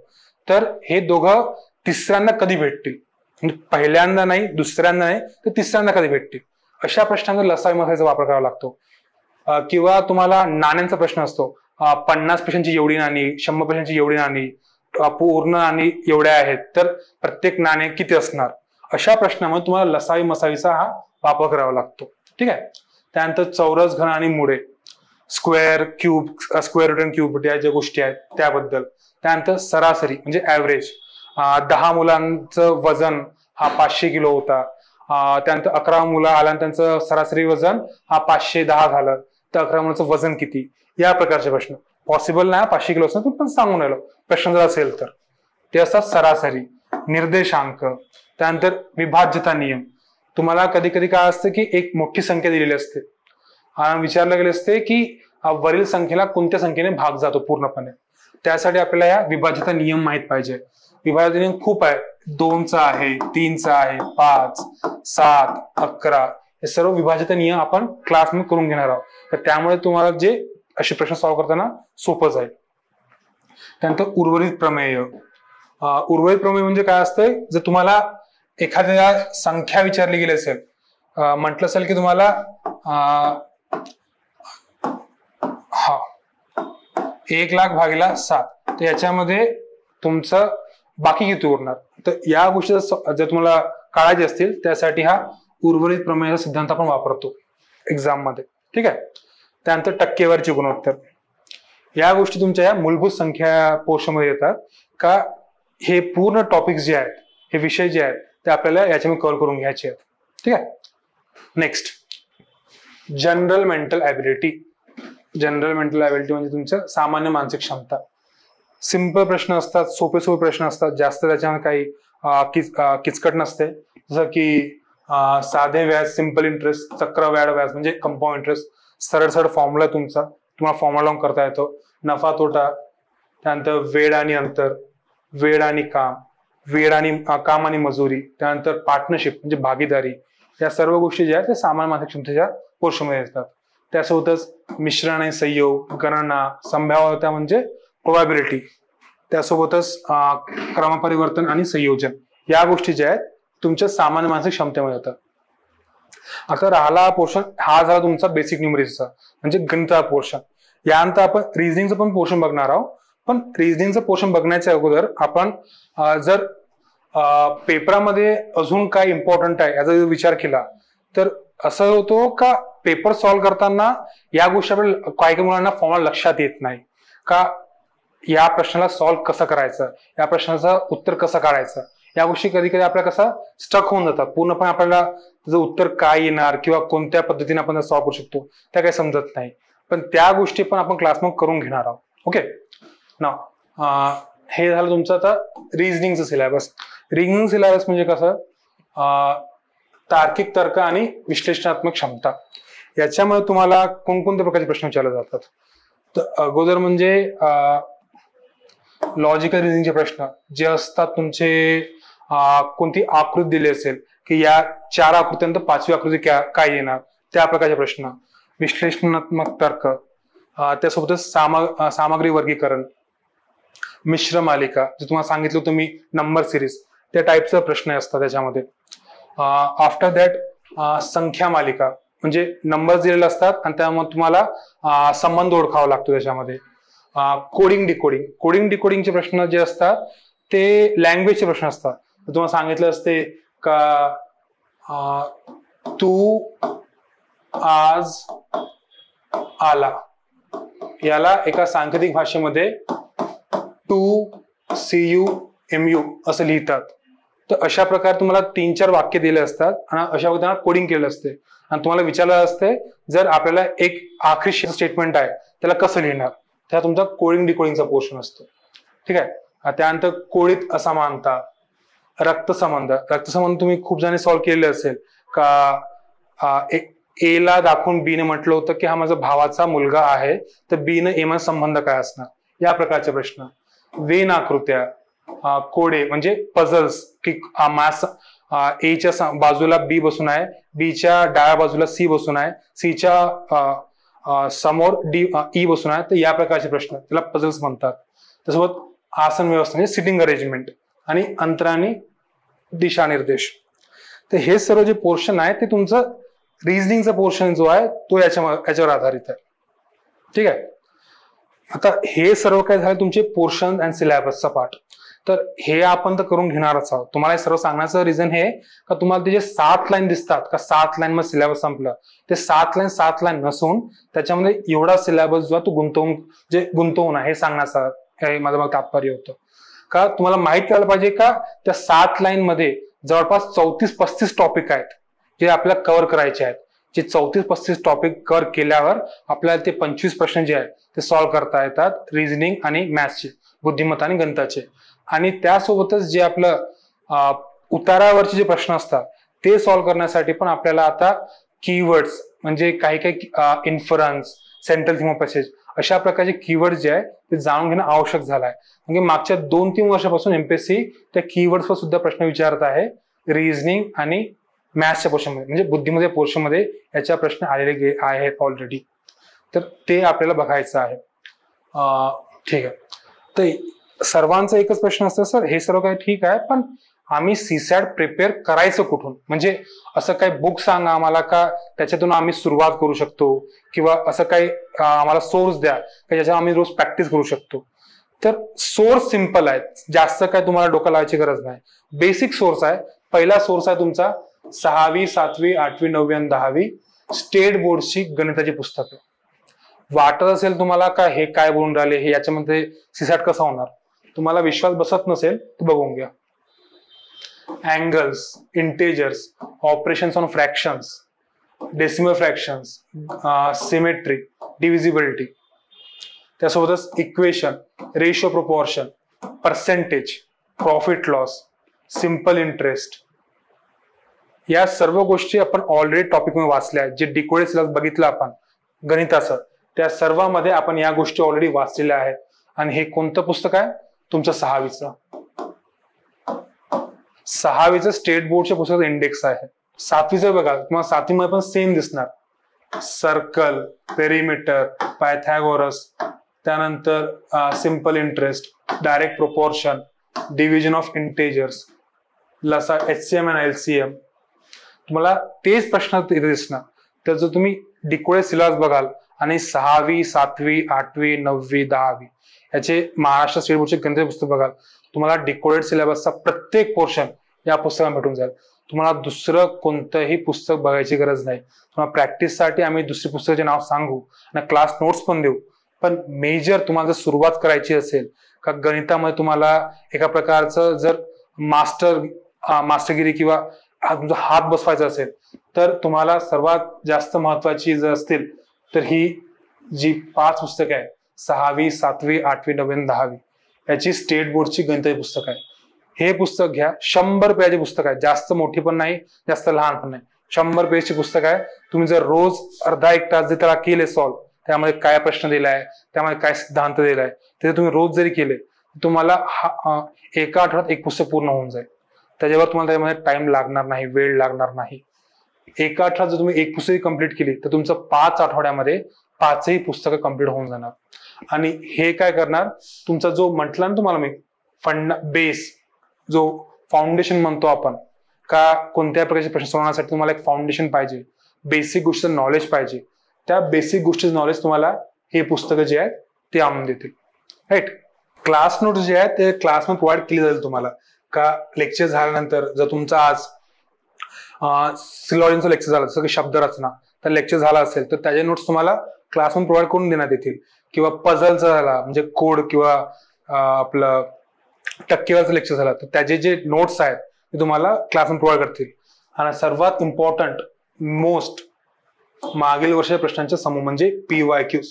तर हे दोघं तिसऱ्यांदा कधी भेटतील, म्हणजे पहिल्यांदा नाही, दुसऱ्यांदा नाही, तर तिसऱ्यांदा कधी भेटतील, अशा प्रश्नांचा लसावी मसावीचा वापर करावा लागतो. किंवा तुम्हाला नाण्यांचा प्रश्न असतो, 50 पैशांची एवढी नाणी, 100 पैशांची एवढी नाणी, पूर्ण नाणी एवढ्या आहेत, तर प्रत्येक नाणे किती असणार, अशा प्रश्नामध्ये तुम्हाला लसावी मसावीचा हा वापर करावा लागतो. ठीक आहे. त्यानंतर चौरस, घन आणि मुळे, स्क्वेअर, क्यूब, स्क्वेअर रूट आणि क्यूब रूट या ज्या गोष्टी आहेत त्याबद्दल. त्यानंतर सरासरी म्हणजे ऍव्हरेज. 10 मुलांचं वजन हा 500 किलो होता, त्यानंतर 11 मुलं आला आणि त्यांचं सरासरी वजन हा 510 झालं, तर 11 मुलांचं वजन किती, या प्रकारचे प्रश्न. पॉसिबल नाही 500 किलो असं पण सांगून राहिलो, प्रश्न जर असेल तर ते असतात सरासरी. निर्देशांक, त्यानंतर विभाज्यता नियम. तुम्हाला कधी कधी काय असतं की एक मोठी संख्या दिलेली असते, विचारलं गेले असते की वरील संख्येला कोणत्या संख्येने भाग जातो पूर्णपणे, त्यासाठी आपल्याला या विभाज्यता नियम माहित पाहिजे. विभाज्यता नियम खूप आहे, 2चा आहे, 3चा आहे, 5, 7, 11 हे सर्व विभाज्यता नियम आपण क्लासमध्ये करून घेणार आहोत, तर त्यामुळे तुम्हाला जे असे प्रश्न सॉल्व्ह करताना सोपं जाईल. त्यानंतर उर्वरित प्रमेय. उर्वरित प्रमेय म्हणजे काय असतंय, जर तुम्हाला एखाद्या संख्या विचारली गेली असेल, म्हटलं असेल की तुम्हाला 1,00,000 भागीला 7, तर याच्यामध्ये तुमचं बाकी किती उरणार, तर या गोष्टी जर तुम्हाला काढायचे असतील त्यासाठी हा उर्वरित प्रमेयाचा सिद्धांत आपण वापरतो एक्झाम मध्ये. ठीक आहे. त्यानंतर टक्केवारीचे गुणोत्तर. या गोष्टी तुमच्या या मूलभूत संख्या पोर्शन मध्ये येतात का, हे पूर्ण टॉपिक जे आहेत, हे विषय जे आहेत ते आपल्याला याच्यामध्ये कव्हर करून घ्यायचे आहेत. ठीक आहे. Next, general mental ability. General mental ability म्हणजे तुमचं सामान्य मानसिक क्षमता. सिंपल प्रश्न असतात, सोपे प्रश्न असतात, जास्त त्याच्यामध्ये काही किचकट नसते. जसं की साधे व्याज, सिंपल इंटरेस्ट, चक्रवाढ व्याज म्हणजे कंपाऊंड इंटरेस्ट, सरळ फॉर्म्युला तुमचा, तुम्हाला फॉर्म्युला लावून करता येतो. नफा तोटा, त्यानंतर वेळ आणि अंतर, वेळ आणि काम, काम आणि मजुरी, त्यानंतर पार्टनरशिप म्हणजे भागीदारी, या सर्व गोष्टी ज्या आहेत त्या सामान्य मानसिक क्षमतेच्या पोर्शनमध्ये येतात. त्यासोबतच मिश्रण आणि संयोग, गणना, संभाव्यता म्हणजे प्रोबॅबिलिटी, त्यासोबतच क्रमपरिवर्तन आणि संयोजन, या गोष्टी ज्या आहेत तुमच्या सामान्य मानसिक क्षमतेमध्ये येतात. आता राहिला पोर्शन, हा झाला तुमचा बेसिक न्यूमरिक्सचा म्हणजे गणिता पोर्शन. यानंतर आपण रिझनिंगचं पण पोर्शन बघणार आहोत. पण रिझनिंगचं पोर्शन बघण्याच्या अगोदर आपण जर पेपरामध्ये अजून काय इम्पॉर्टंट आहे याचा जर विचार केला तर असं होतो का पेपर सॉल्व्ह करताना या गोष्टी आपल्याला काही मुलांना फॉर्म्युला लक्षात येत नाही का, या प्रश्नाला सॉल्व्ह कसं करायचं, या प्रश्नाचं उत्तर कसं काढायचं, या गोष्टी कधी कधी आपल्याला कसं स्टक होऊन जातात. पूर्णपणे आपल्याला त्याचं उत्तर काय येणार किंवा कोणत्या पद्धतीने आपण सॉल्व्ह करू शकतो त्या काही समजत नाही. पण त्या गोष्टी पण आपण क्लासमध्ये करून घेणार आहोत. ओके ना, हे झालं तुमचं आता रिझनिंगचं सिलेबस. रिझनिंग सिलेबस म्हणजे कसं, तार्किक तर्क आणि विश्लेषणात्मक क्षमता. याच्यामध्ये तुम्हाला कोणकोणत्या प्रकारचे प्रश्न विचारले जातात, तर अगोदर म्हणजे लॉजिकल रिझनिंगचे प्रश्न जे असतात तुमचे, कोणती आकृती दिली असेल की या 4 आकृत्यांत 5वी आकृती काय येणार, त्या प्रकारचे प्रश्न. विश्लेषणात्मक तर्क, त्यासोबतच सामग्री वर्गीकरण, मिश्र मालिका, जे तुम्हाला सांगितलं होतं मी नंबर सिरीज, त्या टाईपचा प्रश्न असतात त्याच्यामध्ये. आफ्टर दॅट संख्या मालिका म्हणजे नंबर दिलेले असतात आणि त्यामुळे तुम्हाला संबंध ओळखावा लागतो त्याच्यामध्ये. कोडिंग डिकोडिंगचे प्रश्न जे असतात ते लँग्वेजचे प्रश्न असतात. तुम्हाला सांगितलं असते का तू आज आला, याला एका सांकेतिक भाषेमध्ये टू CU असं लिहितात. तर अशा प्रकारे तुम्हाला 3-4 वाक्य दिले असतात आणि अशा पद्धतीने कोडिंग केलं असते आणि तुम्हाला विचारलं असते जर आपल्याला एक आखरी स्टेटमेंट आहे त्याला कसं लिहिणार, त्या तुमचा कोडिंग डिकोडिंगचा पोर्शन असतो. ठीक आहे. त्यानंतर कोडित असमानता, रक्तसंबंध तुम्ही खूप जणी सॉल्व्ह केले असेल का, ए ला दाखवून बी ने म्हटलं होतं की हा माझा भावाचा मुलगा आहे, तर बी ने ए मध्ये संबंध काय असणार, या प्रकारचे प्रश्न. वेन आकृत्या, कोडे म्हणजे पझल्स की एच्या बाजूला बी बसून आहे, बीच्या डाव्या बाजूला सी बसून आहे, सीच्या समोर ई बसून आहे, तर या प्रकारचे प्रश्न त्याला पझल्स म्हणतात. त्यासोबत आसन व्यवस्था म्हणजे सिटिंग अरेंजमेंट आणि अंतराने दिशानिर्देश. तर हे सर्व जे पोर्शन आहे ते तुमचं रिझनिंगचा पोर्शन जो आहे तो याच्यावर आधारित आहे. ठीक आहे. आता हे सर्व काय झालं तुमचे पोर्शन अँड सिलेबसचा पार्ट. तर हे आपण तर करून घेणारच आहोत. तुम्हाला हे सर्व सांगण्याचं रिझन हे का तुम्हाला ते जे 7 लाईन दिसतात का 7 लाईन मध्ये सिलेबस संपलं, ते 7 लाईन नसून त्याच्यामध्ये एवढा सिलेबस जो तो गुंतवून आहे हे सांगण्याचं हे माझं तात्पर्य होतं. का तुम्हाला माहित करायला पाहिजे का त्या 7 लाईन मध्ये जवळपास 34-35 टॉपिक आहेत जे आपल्याला कव्हर करायचे आहेत. जे 34-35 टॉपिक कव्हर केल्यावर आपल्याला ते 25 प्रश्न जे आहेत ते सॉल्व्ह करता येतात, रिझनिंग आणि मॅथ्सचे, बुद्धिमत्ता आणि गणिताचे. आणि त्यासोबतच जे आपलं उतारावरचे जे प्रश्न असतात ते सॉल्व्ह करण्यासाठी पण आपल्याला आता कीवर्ड्स म्हणजे काही inference, central theme of passage अशा प्रकारचे कीवर्ड जे आहे ते जाणून घेणं आवश्यक झालं आहे. म्हणजे मागच्या 2-3 वर्षापासून MPSC त्या कीवर्ड्सवर सुद्धा प्रश्न विचारत आहे रिझनिंग आणि मॅथ्सच्या पोर्शनमध्ये म्हणजे बुद्धिमत्ता पोर्शनमध्ये याच्या प्रश्न आलेले आहेत ऑलरेडी, तर ते आपल्याला बघायचं आहे. ठीक आहे. तर सर्वांचा एकच प्रश्न असतो, सर हे सर्व काही ठीक आहे पण आम्ही सीसॅट प्रिपेअर करायचं कुठून, म्हणजे असं काही बुक सांगा आम्हाला का त्याच्यातून आम्ही सुरुवात करू शकतो, किंवा असं काही आम्हाला सोर्स द्या की ज्याच्यावर आम्ही रोज प्रॅक्टिस करू शकतो. तर सोर्स सिंपल आहे, जास्त काय तुम्हाला डोकं लावायची गरज नाही. बेसिक सोर्स आहे. पहिला सोर्स आहे तुमचा 6वी, 7वी, 8वी, 9वी आणि 10वी स्टेट बोर्डची गणिताची पुस्तकं. वाटत असेल तुम्हाला का हे काय बोलून राहिले, हे याच्यामध्ये सीसॅट कसा होणार, तुम्हाला विश्वास बसत नसेल तर बघून घ्या. Angles, integers, operations on fractions, decimal fractions, symmetry, divisibility, त्यासोबतच equation, ratio proportion, percentage, profit loss, simple interest, या सर्व गोष्टी आपण ऑलरेडी टॉपिक मध्ये वाचल्या. जे डिकोडेड सिलेबस बघितलं आपण गणिताचं, त्या सर्वांमध्ये आपण या गोष्टी ऑलरेडी वाचलेल्या आहेत. आणि हे कोणतं पुस्तक आहे, तुमचं 6वीचं स्टेट बोर्डच्या पुस्तकाचं इंडेक्स आहे. 7वीचं बघा, तुम्हाला 7वीमध्ये पण सेम दिसणार. सर्कल, पेरिमीटर, पायथागोरस, त्यानंतर simple interest, direct proportion, division of integers, लसा, HCM आणि LCM, तुम्हाला तेच प्रश्न इथे दिसणार. तर जर तुम्ही डिकोडेड सिलेबस बघाल आणि 6वी, 7वी, 8वी, 9वी, 10वी याचे महाराष्ट्र स्टेट बोर्डचे गणिताचे पुस्तक बघाल, तुम्हाला डिकोडेड सिलेबसचा प्रत्येक पोर्शन या पुस्तकात भेटून जाईल. तुम्हाला दुसरं कोणतंही पुस्तक बघायची गरज नाही. तुम्हाला प्रॅक्टिससाठी आम्ही दुसरी पुस्तकाचे नाव सांगू आणि क्लास नोट्स पण देऊ, पण मेजर तुम्हाला जर सुरुवात करायची असेल का गणितामध्ये, तुम्हाला एका प्रकारचं जर मास्टरगिरी किंवा तुमचा हात बसवायचा असेल, तर तुम्हाला सर्वात जास्त महत्वाची जर असतील तर ही जी 5 पुस्तकं आहे, 6वी, 7वी, 8वी, 9वी आणि 10वी याची स्टेट बोर्डची गणिताची पुस्तक आहे. हे पुस्तक घ्या. 100 पेजचे पुस्तक आहे, जास्त मोठी पण नाही, जास्त लहान पण नाही. 100 पेजचे पुस्तक आहे. तुम्ही जर रोज अर्धा एक तास जर त्याला केले सॉल्व्ह, त्यामध्ये काय प्रश्न दिलाय, त्यामध्ये काय सिद्धांत दिलाय, ते तुम्ही रोज जरी केले, तुम्हाला एका आठवड्यात एक पुस्तक पूर्ण होऊन जाईल. त्याच्यावर तुम्हाला त्यामध्ये टाइम लागणार नाही, वेळ लागणार नाही. एका आठवड्यात जर तुम्ही एक पुस्तक कंप्लीट केली तर तुमचं 5 आठवड्यामध्ये 5ही पुस्तकं कंप्लीट होऊन जाणार. आणि हे काय करणार, तुमचा जो म्हटला ना तुम्हाला मी बेस, जो फाउंडेशन म्हणतो आपण, का कोणत्या प्रकारचे प्रश्न सोडवण्यासाठी तुम्हाला एक फाउंडेशन पाहिजे, बेसिक गोष्टीचं नॉलेज पाहिजे, त्या बेसिक गोष्टीचं नॉलेज तुम्हाला हे पुस्तकं जे आहेत ते आणून देतील. राईट. क्लास नोट्स जे आहेत ते क्लासमध्ये प्रोव्हाइड केली जाईल तुम्हाला. का लेक्चर झाल्यानंतर जर तुमचा आज सिलॉजिनचं लेक्चर झालं, जसं की शब्दरचना, तर लेक्चर झाला असेल तर त्याचे नोट्स तुम्हाला क्लासमध्ये प्रोव्हाइड करून देण्यात येतील. किंवा पझलचा झाला म्हणजे कोड किंवा आपलं टक्केवारीचं लेक्चर झाला तर त्याचे जे नोट्स आहेत ते तुम्हाला क्लासमध्ये प्रोव्हाइड करतील. आणि सर्वात इम्पॉर्टंट मोस्ट मागील वर्षाच्या प्रश्नांचा समूह म्हणजे PYQs,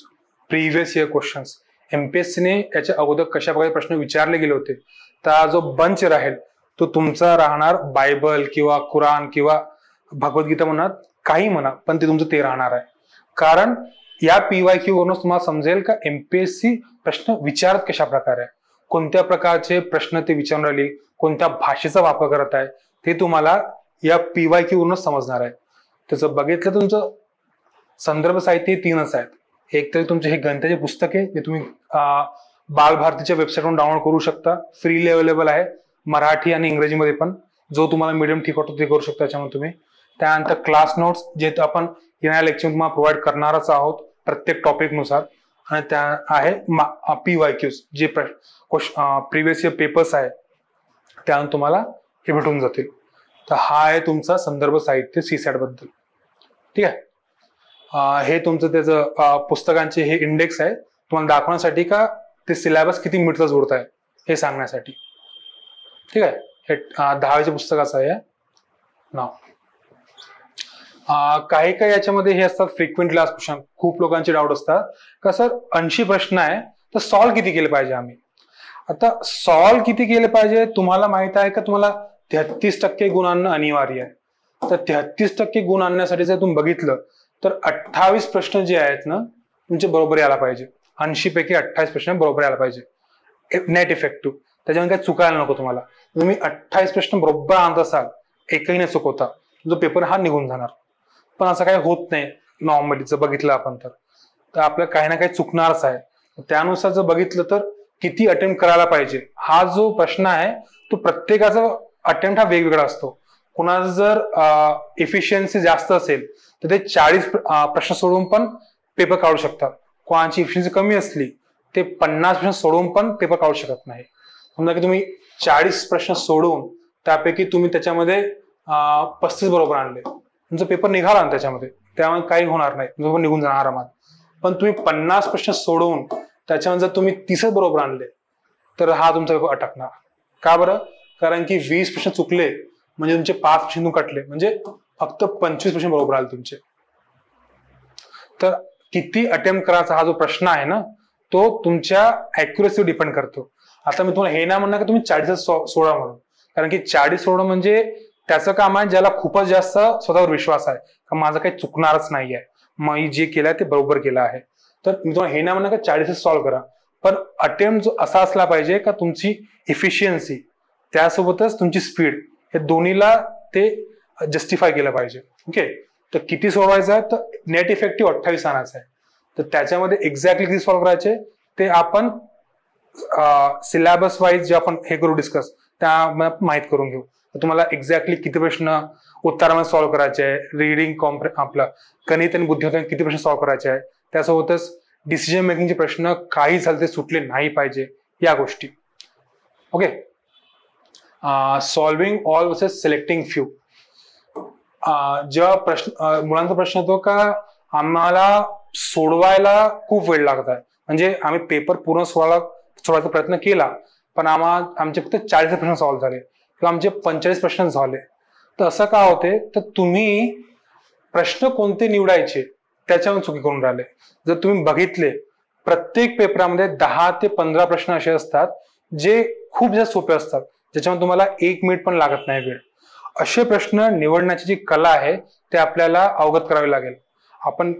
प्रिव्हियस इयर क्वेश्चन्स. MPSCने याच्या अगोदर कशा प्रकारे प्रश्न विचारले गेले होते, तर जो बंच राहील तो तुमचा राहणार बायबल किंवा कुराण किंवा भगवद्गीता म्हणा, काही म्हणा, पण ते तुमचं ते राहणार आहे. कारण या PYQ वरूनच तुम्हाला समजेल का MPSC प्रश्न विचारत कशा प्रकारे आहे, कोणत्या प्रकारचे प्रश्न ते विचारून राहिले, कोणत्या भाषेचा वापर करत आहे, ते तुम्हाला या PYQ वरूनच समजणार आहे. त्याचं बघितलं तुमचं संदर्भ साहित्य 3च आहेत. एक तर तुमचे हे गणिताचे पुस्तक आहे, जे तुम्ही बालभारतीच्या वेबसाईटवरून डाउनलोड करू शकता, फ्रीली अवेलेबल आहे, मराठी आणि इंग्रजीमध्ये पण. जो तुम्हाला मीडियम ठीक वाटतो ते करू शकता त्याच्यामध्ये तुम्ही. त्यानंतर क्लास नोट्स जे आपण येणाऱ्या लेक्चर तुम्हाला प्रोव्हाइड करणारच आहोत प्रत्येक टॉपिक नुसार. आणि त्या आहे PYQs, जे प्रिव्हियस इयर पेपर्स आहे त्यानंतर तुम्हाला हे भेटून जातील. तर हा आहे तुमचा संदर्भ साहित्य सीसॅट बद्दल. ठीक आहे. हे तुमचं त्याचं पुस्तकांचे हे इंडेक्स आहे तुम्हाला दाखवण्यासाठी का ते सिलेबस किती मीटरचा जोडत आहे हे सांगण्यासाठी. ठीक आहे. हे 10वीच्या पुस्तकाचं आहे नाव. काही काही याच्यामध्ये हे असतात फ्रिक्वेंटली आस्क्ड क्वेश्चन. खूप लोकांचे डाऊट असतात का सर 80 प्रश्न आहे तर सॉल्व्ह किती केले पाहिजे आम्ही. आता सॉल्व्ह किती केले पाहिजे तुम्हाला माहित आहे का, तुम्हाला 33% गुण आणणं अनिवार्य आहे. तर 33% गुण आणण्यासाठी जर तुम्ही बघितलं तर 28 प्रश्न जे आहेत ना तुमचे बरोबर यायला पाहिजे. 80 पैकी 28 प्रश्न बरोबर यायला पाहिजे नेट इफेक्टिव्ह. त्याच्यामध्ये काही चुकायला नको तुम्हाला. तुम्ही 28 प्रश्न बरोबर आणत असाल, एकही नाही चुकवता, तुमचा पेपर हा निघून जाणार. पण असं काही होत नाही नॉर्मली जर बघितलं आपण तर आपलं काही ना काही चुकणारच आहे. त्यानुसार जर बघितलं तर किती अटेम्प्ट करायला पाहिजे हा जो प्रश्न आहे तो प्रत्येकाचा अटेम्प्ट हा वेगवेगळा असतो. कुणाचं जर इफिशियन्सी जास्त असेल तर ते 40 प्रश्न सोडवून पण पेपर काढू शकतात. कोणाची इफिशियन्सी कमी असली ते 50 प्रश्न सोडवून पण पेपर काढू शकत नाही. समजा की तुम्ही 40 प्रश्न सोडवून त्यापैकी तुम्ही त्याच्यामध्ये 35 बरोबर आणले, तुमचा पेपर निघाला ना त्याच्यामध्ये, त्यामुळे काही होणार नाही, तुमचा निघून जाणार आरामात. पण तुम्ही 50 प्रश्न सोडवून त्याच्यामध्ये जर तुम्ही 30 बरोबर आणले तर हा तुमचा पेपर अटकणार. का बरं? कारण की 20 प्रश्न चुकले म्हणजे तुमचे 5 प्रश्न कटले, म्हणजे फक्त 25 प्रश्न बरोबर आले तुमचे. तर किती अटेम्प्ट करायचा हा जो प्रश्न आहे ना तो तुमच्या अॅक्युरेसीवर डिपेंड करतो. आता मी तुम्हाला हे नाही म्हणणार की तुम्ही 40 सोडा म्हणून, कारण की 40 सोडा म्हणजे त्याचं काम आहे ज्याला खूपच जास्त स्वतःवर विश्वास आहे का माझं काही चुकणारच नाहीये, मी जे केलंय ते बरोबर केलं आहे. तर मी तुम्हाला हे नाही म्हणणार का 40 सॉल्व्ह करा, पण अटेम्प्ट जो असा असला पाहिजे का तुमची इफिशियन्सी त्यासोबतच तुमची स्पीड हे दोन्हीला ते जस्टिफाय केलं पाहिजे. ओके, तर किती सोडवायचं आहे तर नेट इफेक्टिव्ह 28 आणायचं आहे. तर त्याच्यामध्ये एक्झॅक्टली किती सॉल्व्ह करायचे ते आपण सिलेबस वाईज जे आपण हे करू डिस्कस त्या माहित करून घेऊ. तर तुम्हाला एक्झॅक्टली किती प्रश्न उत्तरामध्ये सॉल्व्ह करायचे आहे, रिडिंग आपलं गणित आणि बुद्धिमत्ता किती प्रश्न सॉल्व्ह करायचे आहे, त्यासोबतच डिसिजन मेकिंगचे प्रश्न काही झाले ते सुटले नाही पाहिजे या गोष्टी. Okay, solving all versus selecting few. जेव्हा मुलांचा प्रश्न येतो का आम्हाला सोडवायला खूप वेळ लागत आहे, म्हणजे आम्ही पेपर पूर्ण सोडवायचा प्रयत्न केला पण आमचे फक्त 40 प्रश्न सॉल्व्ह झाले किंवा आमचे 45 प्रश्न झाले, तर असं का होते तर तुम्ही प्रश्न कोणते निवडायचे त्याच्यावर चुकी करून राहिले. जर तुम्ही बघितले प्रत्येक पेपरामध्ये 10 ते 15 प्रश्न असे असतात जे खूप जास्त सोपे असतात, ज्याच्यामध्ये तुम्हाला 1 मिनिट पण लागत नाही वेळ. असे प्रश्न निवडण्याची जी कला आहे ते आपल्याला अवगत करावी लागेल. आपण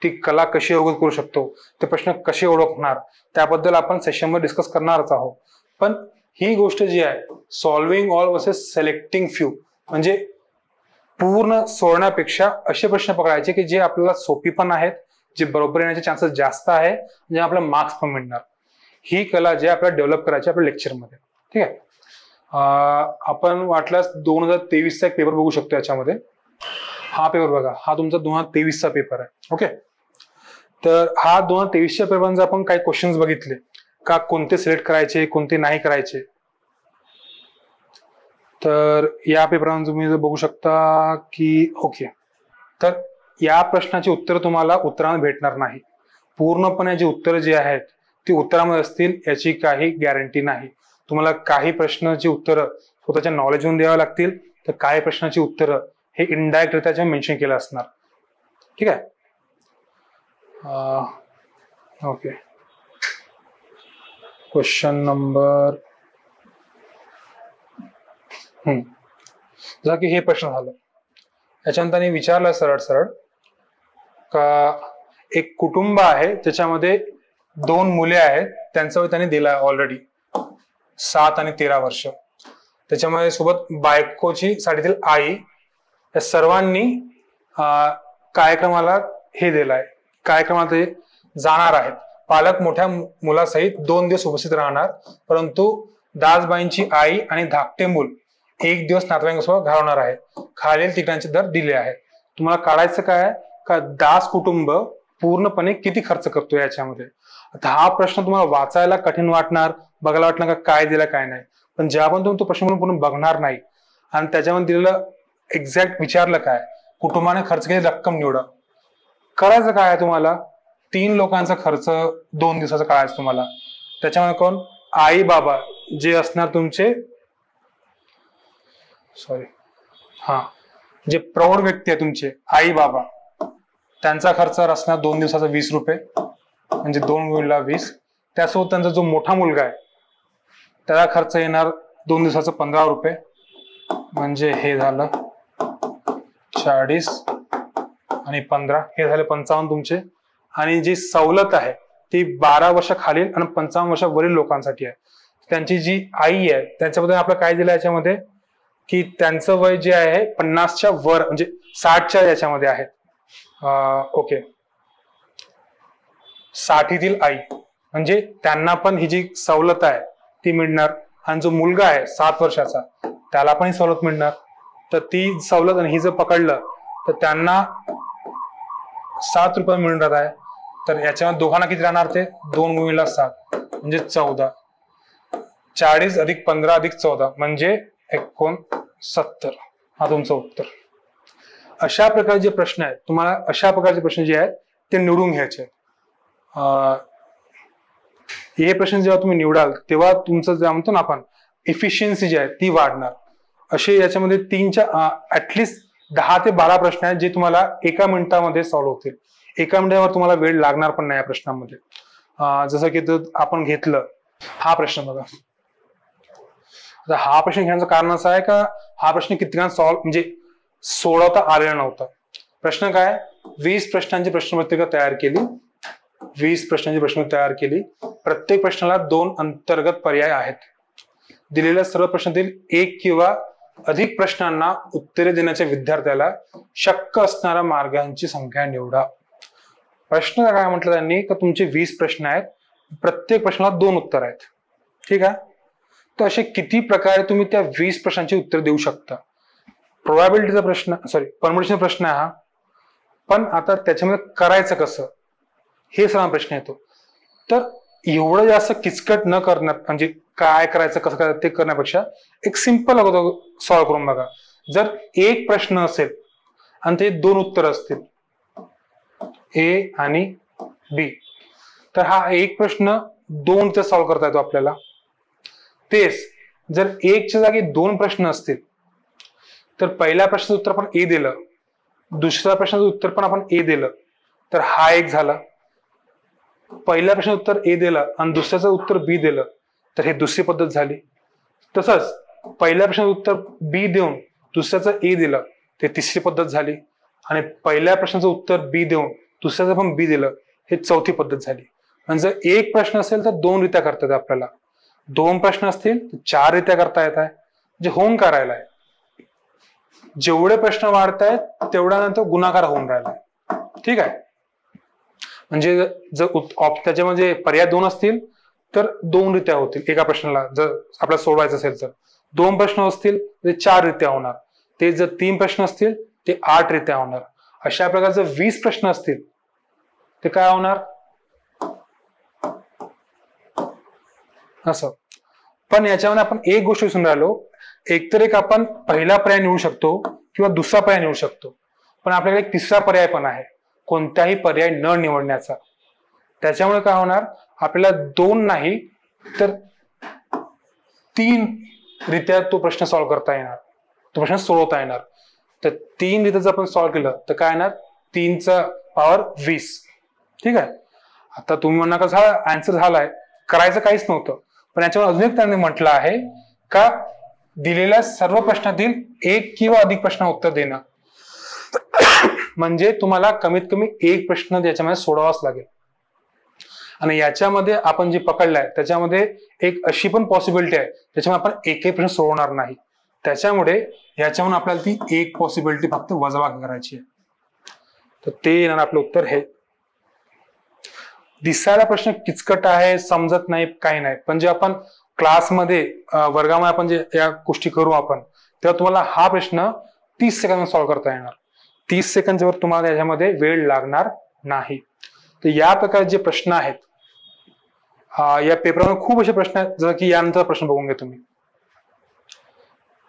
ती कला कशी अवगत करू शकतो, ते प्रश्न कसे ओळखणार त्याबद्दल आपण सेशनमध्ये डिस्कस करणारच आहोत. पण ही गोष्ट जी आहे solving all versus selecting few म्हणजे पूर्ण सोडण्यापेक्षा असे प्रश्न पकडायचे की जे आपल्याला सोपी पण आहेत, जे बरोबर येण्याचे चान्सेस जास्त आहे, जे आपल्याला मार्क्स पण मिळणार. ही कला जे आपल्याला डेव्हलप करायची आपल्या लेक्चरमध्ये. ठीक आहे, आपण वाटल्यास 2023चा एक पेपर बघू शकतो. याच्यामध्ये हा पेपर बघा, हा तुमचा 2023चा पेपर आहे. ओके, तर हा 2023च्या पेपरमध्ये आपण काही क्वेश्चन्स बघितले का कोणते सिलेक्ट करायचे कोणते नाही करायचे. तर या पेपरामध्ये तुम्ही बघू शकता की ओके, तर या प्रश्नाची उत्तर तुम्हाला उत्तरामध्ये भेटणार नाही. पूर्णपणे जी उत्तरं जी आहेत ती उत्तरामध्ये असतील याची काही गॅरंटी नाही. तुम्हाला काही प्रश्नाची उत्तरं स्वतःच्या नॉलेजवरून द्यावी लागतील, तर काही प्रश्नाची उत्तरं हे इनडायरेक्ट रित्या मेन्शन केलं असणार. ठीक आहे, ओके, क्वेश्चन नंबर जसं की हे प्रश्न झालं, याच्यानंतर त्यांनी विचारलं सरळ सरळ का एक कुटुंब आहे त्याच्यामध्ये 2 मुले आहेत, त्यांचा वय त्यांनी दिला ऑलरेडी 7 आणि 13 वर्ष. त्याच्यामध्ये सोबत बायकोची साडीतील आई या सर्वांनी कार्यक्रमाला हे दिलाय, कार्यक्रमात ते जाणार आहेत. पालक मोठ्या मुलासहित 2 दिवस उपस्थित राहणार, परंतु दासबाईंची आई आणि धाकटे मूल 1 दिवस नातेवाईकांसोबत घालवणार आहे. खालील तिकिटांचे दर दिले आहेत. तुम्हाला काढायचं काय का दास कुटुंब पूर्णपणे किती खर्च करतो याच्यामध्ये. आता हा प्रश्न तुम्हाला वाचायला कठीण वाटणार, बघायला वाटणार का काय दिलं काय नाही, पण जेव्हा पण तुम्ही तो प्रश्न पूर्ण बघणार नाही आणि त्याच्यामध्ये दिलेलं एक्झॅक्ट विचारलं काय कुटुंबाने खर्च केलेली रक्कम निवडा. करायचं काय आहे तुम्हाला 3 लोकांचा खर्च 2 दिवसाचा काढायचा तुम्हाला. त्याच्यामध्ये कोण आई बाबा जे असणार तुमचे जे प्रौढ व्यक्ती आहे तुमचे आई बाबा, त्यांचा खर्च असणार 2 दिवसाचा 20 रुपये, म्हणजे 2 गुणिले 20. त्यासोबत त्यांचा जो मोठा मुलगा आहे त्याचा खर्च येणार 2 दिवसाचा 15 रुपये, म्हणजे हे झालं 40 आणि 15 हे झाले 55 तुमचे. आणि जी सवलत आहे ती 12 वर्ष खालील आणि 55 वर्षावरील लोकांसाठी आहे. त्यांची जी आई आहे त्याच्याबद्दल आपलं काय दिलं याच्यामध्ये की त्यांचं वय जे आहे 50च्या वर म्हणजे 60च्या याच्यामध्ये आहे. ओके, 60 आई म्हणजे त्यांना पण ही जी सवलत आहे ती मिळणार, आणि जो मुलगा आहे 7 वर्षाचा त्याला पण ही सवलत मिळणार. तर ती सवलत आणि ही जर पकडलं तर त्यांना 7 रुपये मिळून राहत आहे. तर याच्यामध्ये दोघांना किती राहणार, ते 2 गुणिले 7 म्हणजे 14. 40 अधिक 15 अधिक 14 म्हणजे 69. हा तुमचं उत्तर. अशा प्रकारचे जे प्रश्न आहेत, तुम्हाला अशा प्रकारचे प्रश्न जे आहेत ते निवडून घ्यायचे. हे प्रश्न जेव्हा तुम्ही निवडाल तेव्हा तुमचं जे म्हणतो ना आपण इफिशियन्सी जी आहे ती वाढणार. असे याच्यामध्ये ऍटलिस्ट 10 ते 12 प्रश्न आहेत जे तुम्हाला एका मिनिटामध्ये सॉल्व्ह होतील. एका मिनिटावर तुम्हाला वेळ लागणार पण नाही या प्रश्नामध्ये. जसं की आपण घेतलं हा प्रश्न बघा. आता हा प्रश्न घेण्याचं कारण असं आहे का हा प्रश्न कित्येकांना सॉल्व्ह म्हणजे सोडवता आलेला नव्हता. प्रश्न काय, 20 प्रश्नांची प्रश्नपत्रिका तयार केली. 20 प्रश्नांची प्रश्नपत्रिका तयार केली. प्रत्येक प्रश्नाला 2 अंतर्गत पर्याय आहेत. दिलेल्या सर्व प्रश्नातील एक किंवा अधिक प्रश्नांना उत्तरे देण्याच्या विद्यार्थ्याला शक्य असणाऱ्या मार्गांची संख्या निवडा. प्रश्न काय म्हटलं त्यांनी का तुमचे 20 प्रश्न आहेत, प्रत्येक प्रश्नाला 2 उत्तर आहेत. ठीक आहे, तर असे किती प्रकारे तुम्ही त्या 20 प्रश्नांची उत्तर देऊ शकता. प्रोबॅबिलिटीचा प्रश्न, परमुटेशनचा प्रश्न आहे हा. पण आता त्याच्यामध्ये करायचं कसं हे सगळा प्रश्न येतो. तर एवढं जास्त किचकट न करण्यात म्हणजे काय करायचं कसं करायचं ते करण्यापेक्षा एक सिंपल अगोदर सॉल्व्ह करून बघा. जर एक प्रश्न असेल आणि ते 2 उत्तर असतील ए आणि बी, तर हा एक प्रश्न 2 ते सॉल्व्ह करता येतो आपल्याला. तेच जर 1च्या जागी 2 प्रश्न असतील तर पहिल्या प्रश्नाचं उत्तर आपण ए दिलं, दुसऱ्या प्रश्नाचं उत्तर पण आपण ए दिलं, तर हा एक झाला. पहिल्या प्रश्नाचं उत्तर ए दिलं आणि दुसऱ्याचं उत्तर बी दिलं तर हे दुसरी पद्धत झाली. तसंच पहिल्या प्रश्नाचं उत्तर बी देऊन दुसऱ्याचं ए दिलं ते तिसरी पद्धत झाली. आणि पहिल्या प्रश्नाचं उत्तर बी देऊन दुसऱ्याचं पण बी दिलं हे चौथी पद्धत झाली. म्हणजे जर एक प्रश्न असेल तर 2 रित्या करता येतात आपल्याला, 2 प्रश्न असतील तर 4 रित्या करता येत आहे. म्हणजे होऊन करायला आहे. जेवढे प्रश्न वाढतायत तेवढ्यानंतर गुणाकार होऊन राहिलाय. ठीक आहे, म्हणजे जर त्याच्यामध्ये पर्याय 2 असतील तर 2 रित्या होतील एका प्रश्नाला. जर आपल्याला सोडवायचं असेल तर 2 प्रश्न असतील ते 4 रित्या होणार. ते जर 3 प्रश्न असतील ते 8 रित्या होणार. अशा प्रकारे जर 20 प्रश्न असतील ते काय होणार असं. पण याच्यामध्ये आपण एक गोष्ट विसरून राहिलो, एकतर एक आपण पहिला पर्याय निवडू शकतो किंवा दुसरा पर्याय निवडू शकतो. पण आपल्याकडे एक तिसरा पर्याय पण आहे, कोणताही पर्याय न निवडण्याचा. त्याच्यामुळे काय होणार, आपल्याला 2 नाही तर 3 रित्या तो प्रश्न सॉल्व्ह करता येणार, तो प्रश्न सोडवता येणार. तर 3 रित्या जर आपण सॉल्व्ह केलं तर काय येणार, 3चा पॉवर 20. ठीक आहे, आता तुम्ही म्हणा का आन्सर झालाय, करायचं काहीच नव्हतं. पण याच्यावर अजून एक त्यांनी म्हटलं आहे का दिलेल्या सर्व प्रश्नातील एक किंवा अधिक प्रश्न उत्तर देणं. म्हणजे तुम्हाला कमीत कमी एक प्रश्न याच्यामध्ये सोडवावाच लागेल. आणि याच्यामध्ये आपण जे पकडलंय त्याच्यामध्ये एक अशी पण पॉसिबिलिटी आहे त्याच्यामुळे आपण एकही प्रश्न सोडवणार नाही. त्याच्यामुळे याच्यावरून आपल्याला ती एक पॉसिबिलिटी फक्त वजाबाकी करायची आहे. तर ते येणार आपलं उत्तर हे. दिसायला प्रश्न किचकट आहे, समजत नाही, काही नाही, पण जे आपण क्लासमध्ये वर्गामध्ये आपण जे या गोष्टी करू आपण, तेव्हा तुम्हाला हा प्रश्न 30 सेकंद सॉल्व्ह करता येणार. 30 सेकंदवर तुम्हाला याच्यामध्ये वेळ लागणार नाही. तर या प्रकारचे जे प्रश्न आहेत या पेपरमध्ये खूप असे प्रश्न आहेत. जसं की यानंतर प्रश्न बघून घ्या तुम्ही.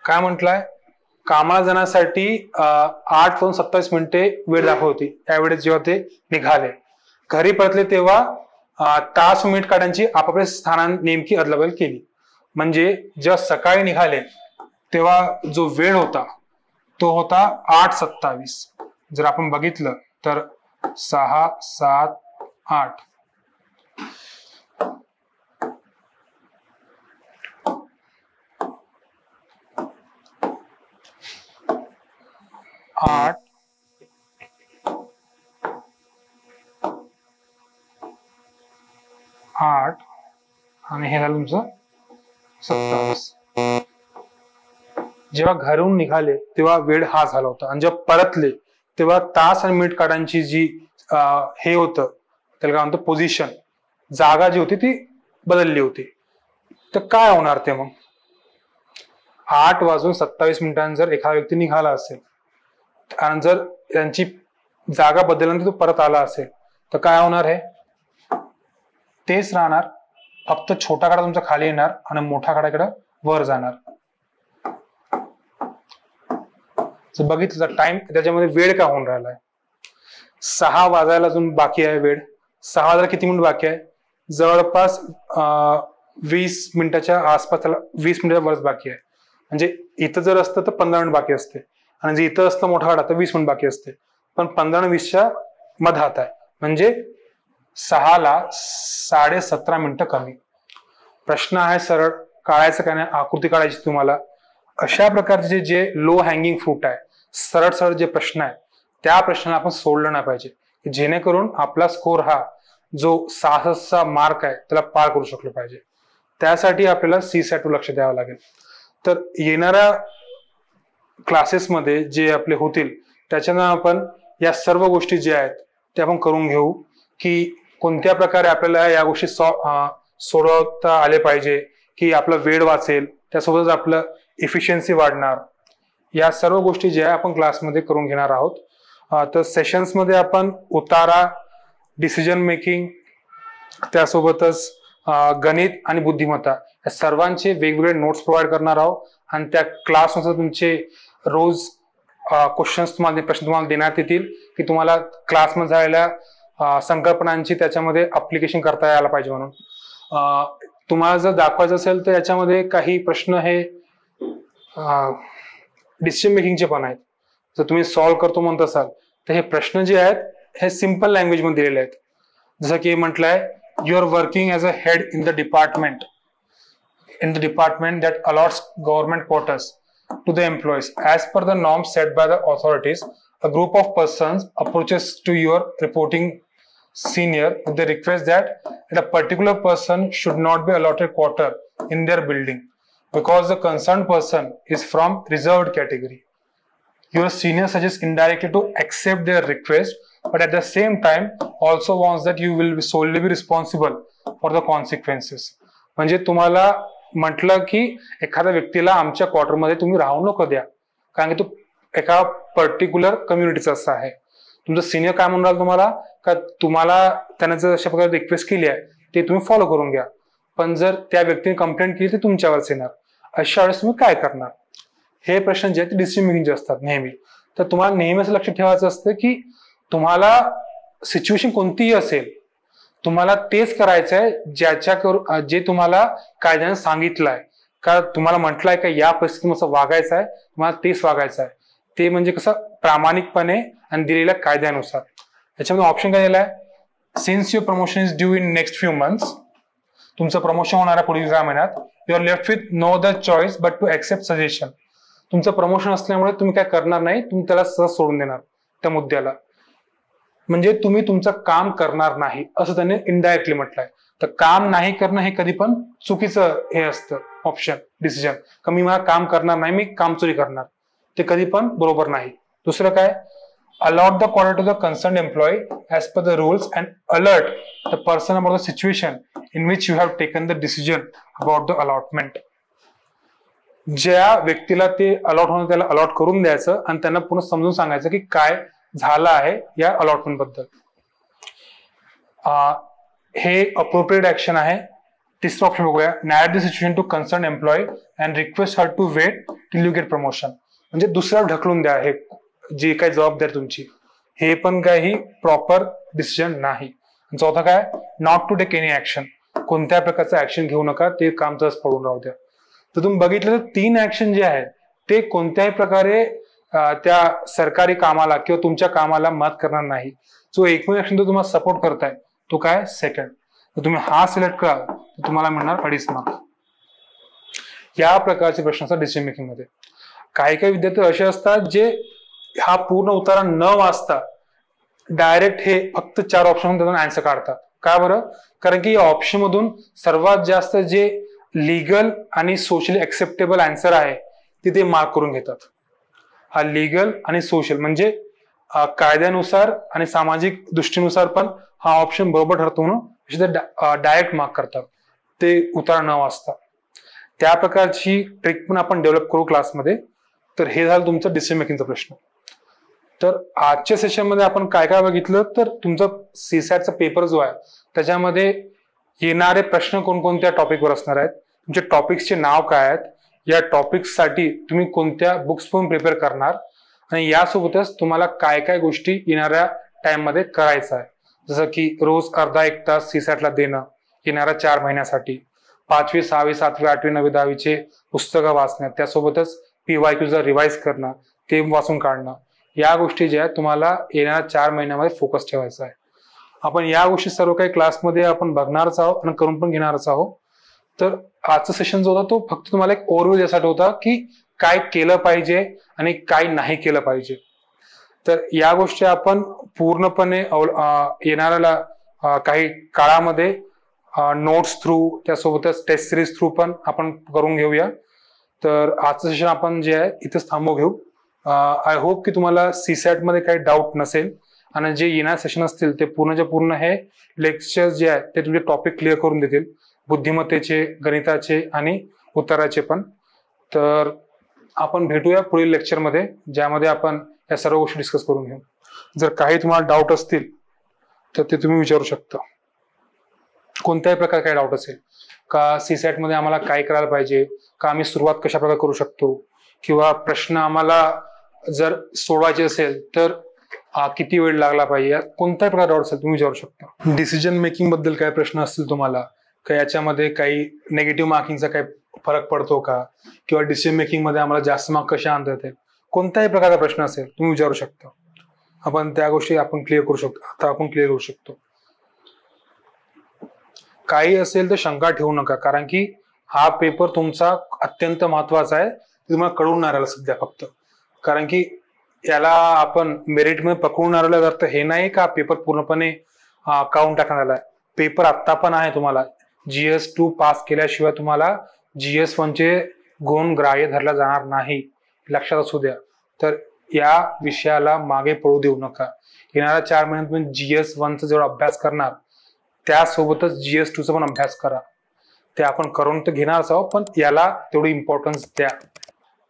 काय म्हटलंय, कामाला जाण्यासाठी 8 वाजून 27 मिनिटे वेळ दाखवत होती. त्यावेळेस जेव्हा ते निघाले, घरी परतले तेव्हा तास मिनिट काढायची आपापल्या स्थानात नेमकी अदलाबदल केली. म्हणजे जेव्हा सकाळी निघाले तेव्हा जो वेळ होता तो होता 8:27. जर आपण बघितलं तर 6, 7, 8 8 8 आणि हे झालं तुमचं 27. जेव्हा घरून निघाले तेव्हा वेळ हा झाला होता, आणि जेव्हा परतले तेव्हा तास आणि मिनिट काढांची जी हे होतं त्याला काय म्हणतो पोझिशन, जागा जी होती ती बदलली होती. तर काय होणार ते मग? 8:27 जर एखादा व्यक्ती निघाला असेल आणि जर त्यांची जागा बदलल्यानंतर तो परत आला असेल तर काय होणार? आहे तेच राहणार, फक्त छोटा कडा तुमचा खाली येणार आणि मोठा कडा इकडं वर जाणार. बघितलं टाइम, त्याच्यामध्ये वेळ काय होऊन राहिलाय? 6 वाजायला अजून बाकी आहे वेळ. 6 वाजायला किती मिनिट बाकी आहे? जवळपास 20 मिनिटाच्या आसपास, त्याला 20 मिनिटाच्या वरच बाकी आहे. म्हणजे इथं जर असतं तर 15 मिनिट बाकी असते, आणि जर इथं असतं मोठा कडा तर 20 मिनिट बाकी असते. पण 15 आणि 20च्या मधात आहे, म्हणजे 6 ला 17.5 मिनिटं कमी. प्रश्न आहे सरळ, काढायचं काय नाही, आकृती काढायची तुम्हाला. अशा प्रकारचे जे लो हँगिंग फ्रूट आहे, सरळ सरळ जे प्रश्न आहे, त्या प्रश्नाला आपण सोडलं नाही पाहिजे, जेणेकरून आपला स्कोर हा जो 66चा मार्क आहे त्याला पार करू शकलो पाहिजे. त्यासाठी आपल्याला CSAT लक्ष द्यावं लागेल. तर येणाऱ्या क्लासेसमध्ये जे आपले होतील त्याच्यानं आपण या सर्व गोष्टी ज्या आहेत ते आपण करून घेऊ, की कोणत्या प्रकारे आपल्याला या गोष्टी सोडवता आले पाहिजे, की आपला वेळ वाचेल, त्यासोबतच आपलं इफिशियन्सी वाढणार. या सर्व गोष्टी ज्या आपण क्लासमध्ये करून घेणार आहोत. तर सेशन्समध्ये आपण उतारा, डिसिजन मेकिंग, त्यासोबतच गणित आणि बुद्धिमत्ता या सर्वांचे वेगवेगळे नोट्स प्रोव्हाइड करणार आहोत, आणि त्या क्लासनुसार तुमचे रोज प्रश्न तुम्हाला देण्यात येतील, की तुम्हाला क्लासमध्ये झालेल्या संकल्पनांची त्याच्यामध्ये अप्लिकेशन करता यायला पाहिजे. म्हणून तुम्हाला जर दाखवायचं असेल तर याच्यामध्ये काही प्रश्न हे डिसिजन मेकिंगचे पण आहेत. जर तुम्ही सॉल्व्ह करतो म्हणत असाल तर हे प्रश्न जे आहेत हे सिम्पल लँग्वेज मध्ये दिलेले आहेत. जसं की म्हटलंय, you are working as a head in the department that allots government quotas to the employees. As per the norms set by the authorities, a group of persons approaches to your reporting senior with the request that a particular person should not be allotted quarter in their building because the concerned person is from reserved category. Your senior suggests indirectly to accept their request, but at the same time also wants that you will solely be responsible for the consequences. म्हणजे तुम्हाला म्हटलं की एखाद्या व्यक्तीला आमच्या क्वार्टरमध्ये तुम्ही राहू नको द्या, कारण की तो एका पर्टिक्युलर कम्युनिटीचा असा आहे. तुमचं सिनियर काय म्हणून राहिलं तुम्हाला, का तुम्हाला त्याने जर अशा प्रकारे रिक्वेस्ट केली आहे ते तुम्ही फॉलो करून घ्या, पण जर त्या व्यक्तीने कंप्लेंट केली तर तुमच्यावरच येणार. अशा वेळेस तुम्ही काय करणार? हे प्रश्न जे आहेत ते डिसिजन मेकिंगचे असतात नेहमी. तर तुम्हाला नेहमीच लक्ष ठेवायचं असतं की तुम्हाला सिच्युएशन कोणतीही असेल, तुम्हाला तेच करायचं आहे जे तुम्हाला कायद्याने सांगितलंय. का तुम्हाला म्हटलंय का या परिस्थितीत असं वागायचं आहे, तुम्हाला तेच वागायचं आहे. ते म्हणजे कसं प्रामाणिकपणे आणि दिलेल्या कायद्यानुसार. याच्यामध्ये ऑप्शन काय दिलाय, since your promotion is due in next few months, तुमचं प्रमोशन होणार आहे पुढील 6 महिन्यात. You are left with no other choice but to accept suggestion. तुमचं प्रमोशन असल्यामुळे तुम्ही काय करणार नाही, तुम्ही त्याला सहज सोडून देणार त्या मुद्द्याला. म्हणजे तुम्ही तुमचं काम करणार नाही असं त्यांनी इनडायरेक्टली म्हटलंय. तर काम नाही करणं हे कधी पण चुकीचं हे असतं ऑप्शन, डिसिजन. का मी मला काम करणार नाही, मी कामचोरी करणार, ते कधी पण बरोबर नाही. दुसरं काय, allot the quarter to the concern employee as per the rules and alert the person about the situation in which you have taken the decision about the allotment. ज्या व्यक्तीला ते अलॉट होणं त्याला अलॉट करून द्यायचं आणि त्यांना पुन्हा समजून सांगायचं की काय झालं आहे या अलॉटमेंट बद्दल. हे अप्रोप्रिएट ऍक्शन आहे. तिसरं ऑप्शन बघूया, narrate the situation to concern employee and request her to wait till you get promotion. म्हणजे दुसऱ्यावर ढकलून द्या हे जी काही जबाबदारी तुमची, हे पण काही प्रॉपर डिसिजन नाही. चौथा काय, not to take any action, कोणत्या प्रकारचं ऍक्शन घेऊ नका, ते काम तसंच पडून राहू द्या. तर तुम्ही बघितलं तर 3 ऍक्शन जे आहेत ते कोणत्याही प्रकारे त्या सरकारी कामाला किंवा तुमच्या कामाला मत करणार नाही. जो एकमेव ऍक्शन तो तुम्हाला सपोर्ट करताय तो काय, सेकंड. तर तुम्ही हा सिलेक्ट करा तर तुम्हाला मिळणार 2.5 मार्क. या प्रकारचे प्रश्न असतात डिसिजन मेकिंग मध्ये. काही काही विद्यार्थी असे असतात जे हा पूर्ण उतारा न वाचता डायरेक्ट हे फक्त 4 ऑप्शन त्यातून आन्सर काढतात. का बरं? कारण की या ऑप्शन मधून सर्वात जास्त जे लिगल आणि सोशली ऍक्सेप्टेबल आन्सर आहे तिथे मार्क करून घेतात. हा लीगल आणि सोशल म्हणजे कायद्यानुसार आणि सामाजिक दृष्टीनुसार पण हा ऑप्शन बरोबर ठरतो म्हणून डायरेक्ट मार्क करतात, ते उतारा न वाचता. त्या प्रकारची ट्रिक पण आपण डेव्हलप करू क्लासमध्ये. तर हे झालं तुमचं डिसिजन मेकिंगचा प्रश्न. तर आजच्या सेशनमध्ये आपण काय काय बघितलं, तर तुमचा सीसॅटचा पेपर जो आहे त्याच्यामध्ये येणारे प्रश्न कोणकोणत्या टॉपिकवर असणार आहेत, तुमच्या टॉपिक्सचे नाव काय आहेत, या टॉपिक्ससाठी तुम्ही कोणत्या बुक्स पण प्रिपेअर करणार, आणि यासोबतच तुम्हाला काय काय गोष्टी येणाऱ्या टाइममध्ये करायचं आहे. जसं की रोज अर्धा एक तास सीसॅटला देणं येणाऱ्या 4 महिन्यासाठी, 5वी 6वी 7वी 8वी 9वी 10वीचे पुस्तकं वाचणं, त्यासोबतच PYQ जर रिवाइज करणं, ते वाचून काढणं, या गोष्टी ज्या आहेत तुम्हाला येणाऱ्या 4 महिन्यामध्ये फोकस ठेवायचा आहे. आपण या गोष्टी सर्व काही क्लासमध्ये आपण बघणारच आहोत आणि करून पण घेणारच आहोत. तर आजचा सेशन जो होता तो फक्त तुम्हाला एक ओव्हरव्ह्यू यासाठी होता की काय केलं पाहिजे आणि काय नाही केलं पाहिजे. तर या गोष्टी आपण पूर्णपणे येणाऱ्या काही काळामध्ये नोट्स थ्रू, त्यासोबतच टेस्ट सिरीज थ्रू पण आपण करून घेऊया. तर आजचं सेशन आपण जे आहे इथेच थांबू घेऊ. आय होप की तुम्हाला सीसॅट मध्ये काही डाऊट नसेल, आणि जे येणारे सेशन असतील ते पूर्णच्या पूर्ण हे लेक्चर्स जे आहेत ते तुमचे टॉपिक क्लिअर करून देतील, बुद्धिमत्तेचे, गणिताचे आणि उत्तराचे पण. तर आपण भेटूया पुढील लेक्चरमध्ये, ज्यामध्ये आपण या सर्व गोष्टी डिस्कस करून घेऊ. जर काही तुम्हाला डाऊट असतील तर ते तुम्ही विचारू शकता. कोणत्याही प्रकार काही डाऊट असेल का, सीसॅट मध्ये आम्हाला काय करायला पाहिजे, का आम्ही सुरुवात कशा प्रकारे करू शकतो, किंवा प्रश्न आम्हाला जर सोडवायचे असेल तर किती वेळ लागला पाहिजे, कोणत्याही प्रकार डाऊट असेल तुम्ही विचारू शकता. डिसिजन मेकिंग बद्दल काय प्रश्न असतील तुम्हाला, का याच्यामध्ये काही नेगेटिव्ह मार्किंगचा काही फरक पडतो का, किंवा डिसिजन मेकिंग मध्ये आम्हाला जास्त मार्क कशा आणता येतील, कोणत्याही प्रकारचा प्रश्न असेल तुम्ही विचारू शकता. आपण त्या गोष्टी आपण क्लिअर करू शकतो. आता आपण क्लिअर करू शकतो. काही असेल तर शंका ठेवू नका, कारण की हा पेपर तुमचा अत्यंत महत्वाचा आहे. तुम्हाला कळून नाही राहिला सध्या फक्त, कारण की याला आपण मेरिटमध्ये पकडून आलेलं अर्थ हे नाही का पेपर पूर्णपणे काढून टाकण्यात आलाय. पेपर आत्ता पण आहे. तुम्हाला GS2 पास केल्याशिवाय तुम्हाला GS1 चे गुण ग्राह्य धरला जाणार नाही, लक्षात असू द्या. तर या विषयाला मागे पडू देऊ नका. येणाऱ्या 4 महिन्यात तुम्ही GS1चा जेवढा अभ्यास करणार त्यासोबतच GS2चा पण अभ्यास करा. ते आपण करून तर घेणारच आहोत, पण याला तेवढी इम्पॉर्टन्स द्या.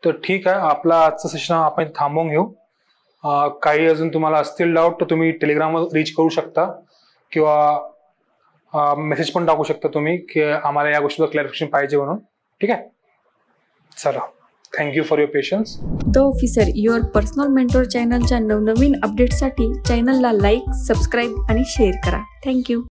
तर ठीक आहे, आपला आजचं सेशन आपण थांबवून घेऊ. काही अजून तुम्हाला असतील डाऊट तर तुम्ही टेलिग्रामवर रीच करू शकता, किंवा मेसेज पण टाकू शकता तुम्ही की आम्हाला या गोष्टीचं क्लॅरिफिकेशन पाहिजे म्हणून. ठीक आहे, चला, thank you for your patience. The officer, your personal mentor चॅनलच्या नवनवीन अपडेटसाठी चॅनलला लाईक, सबस्क्राईब आणि शेअर करा. थँक्यू.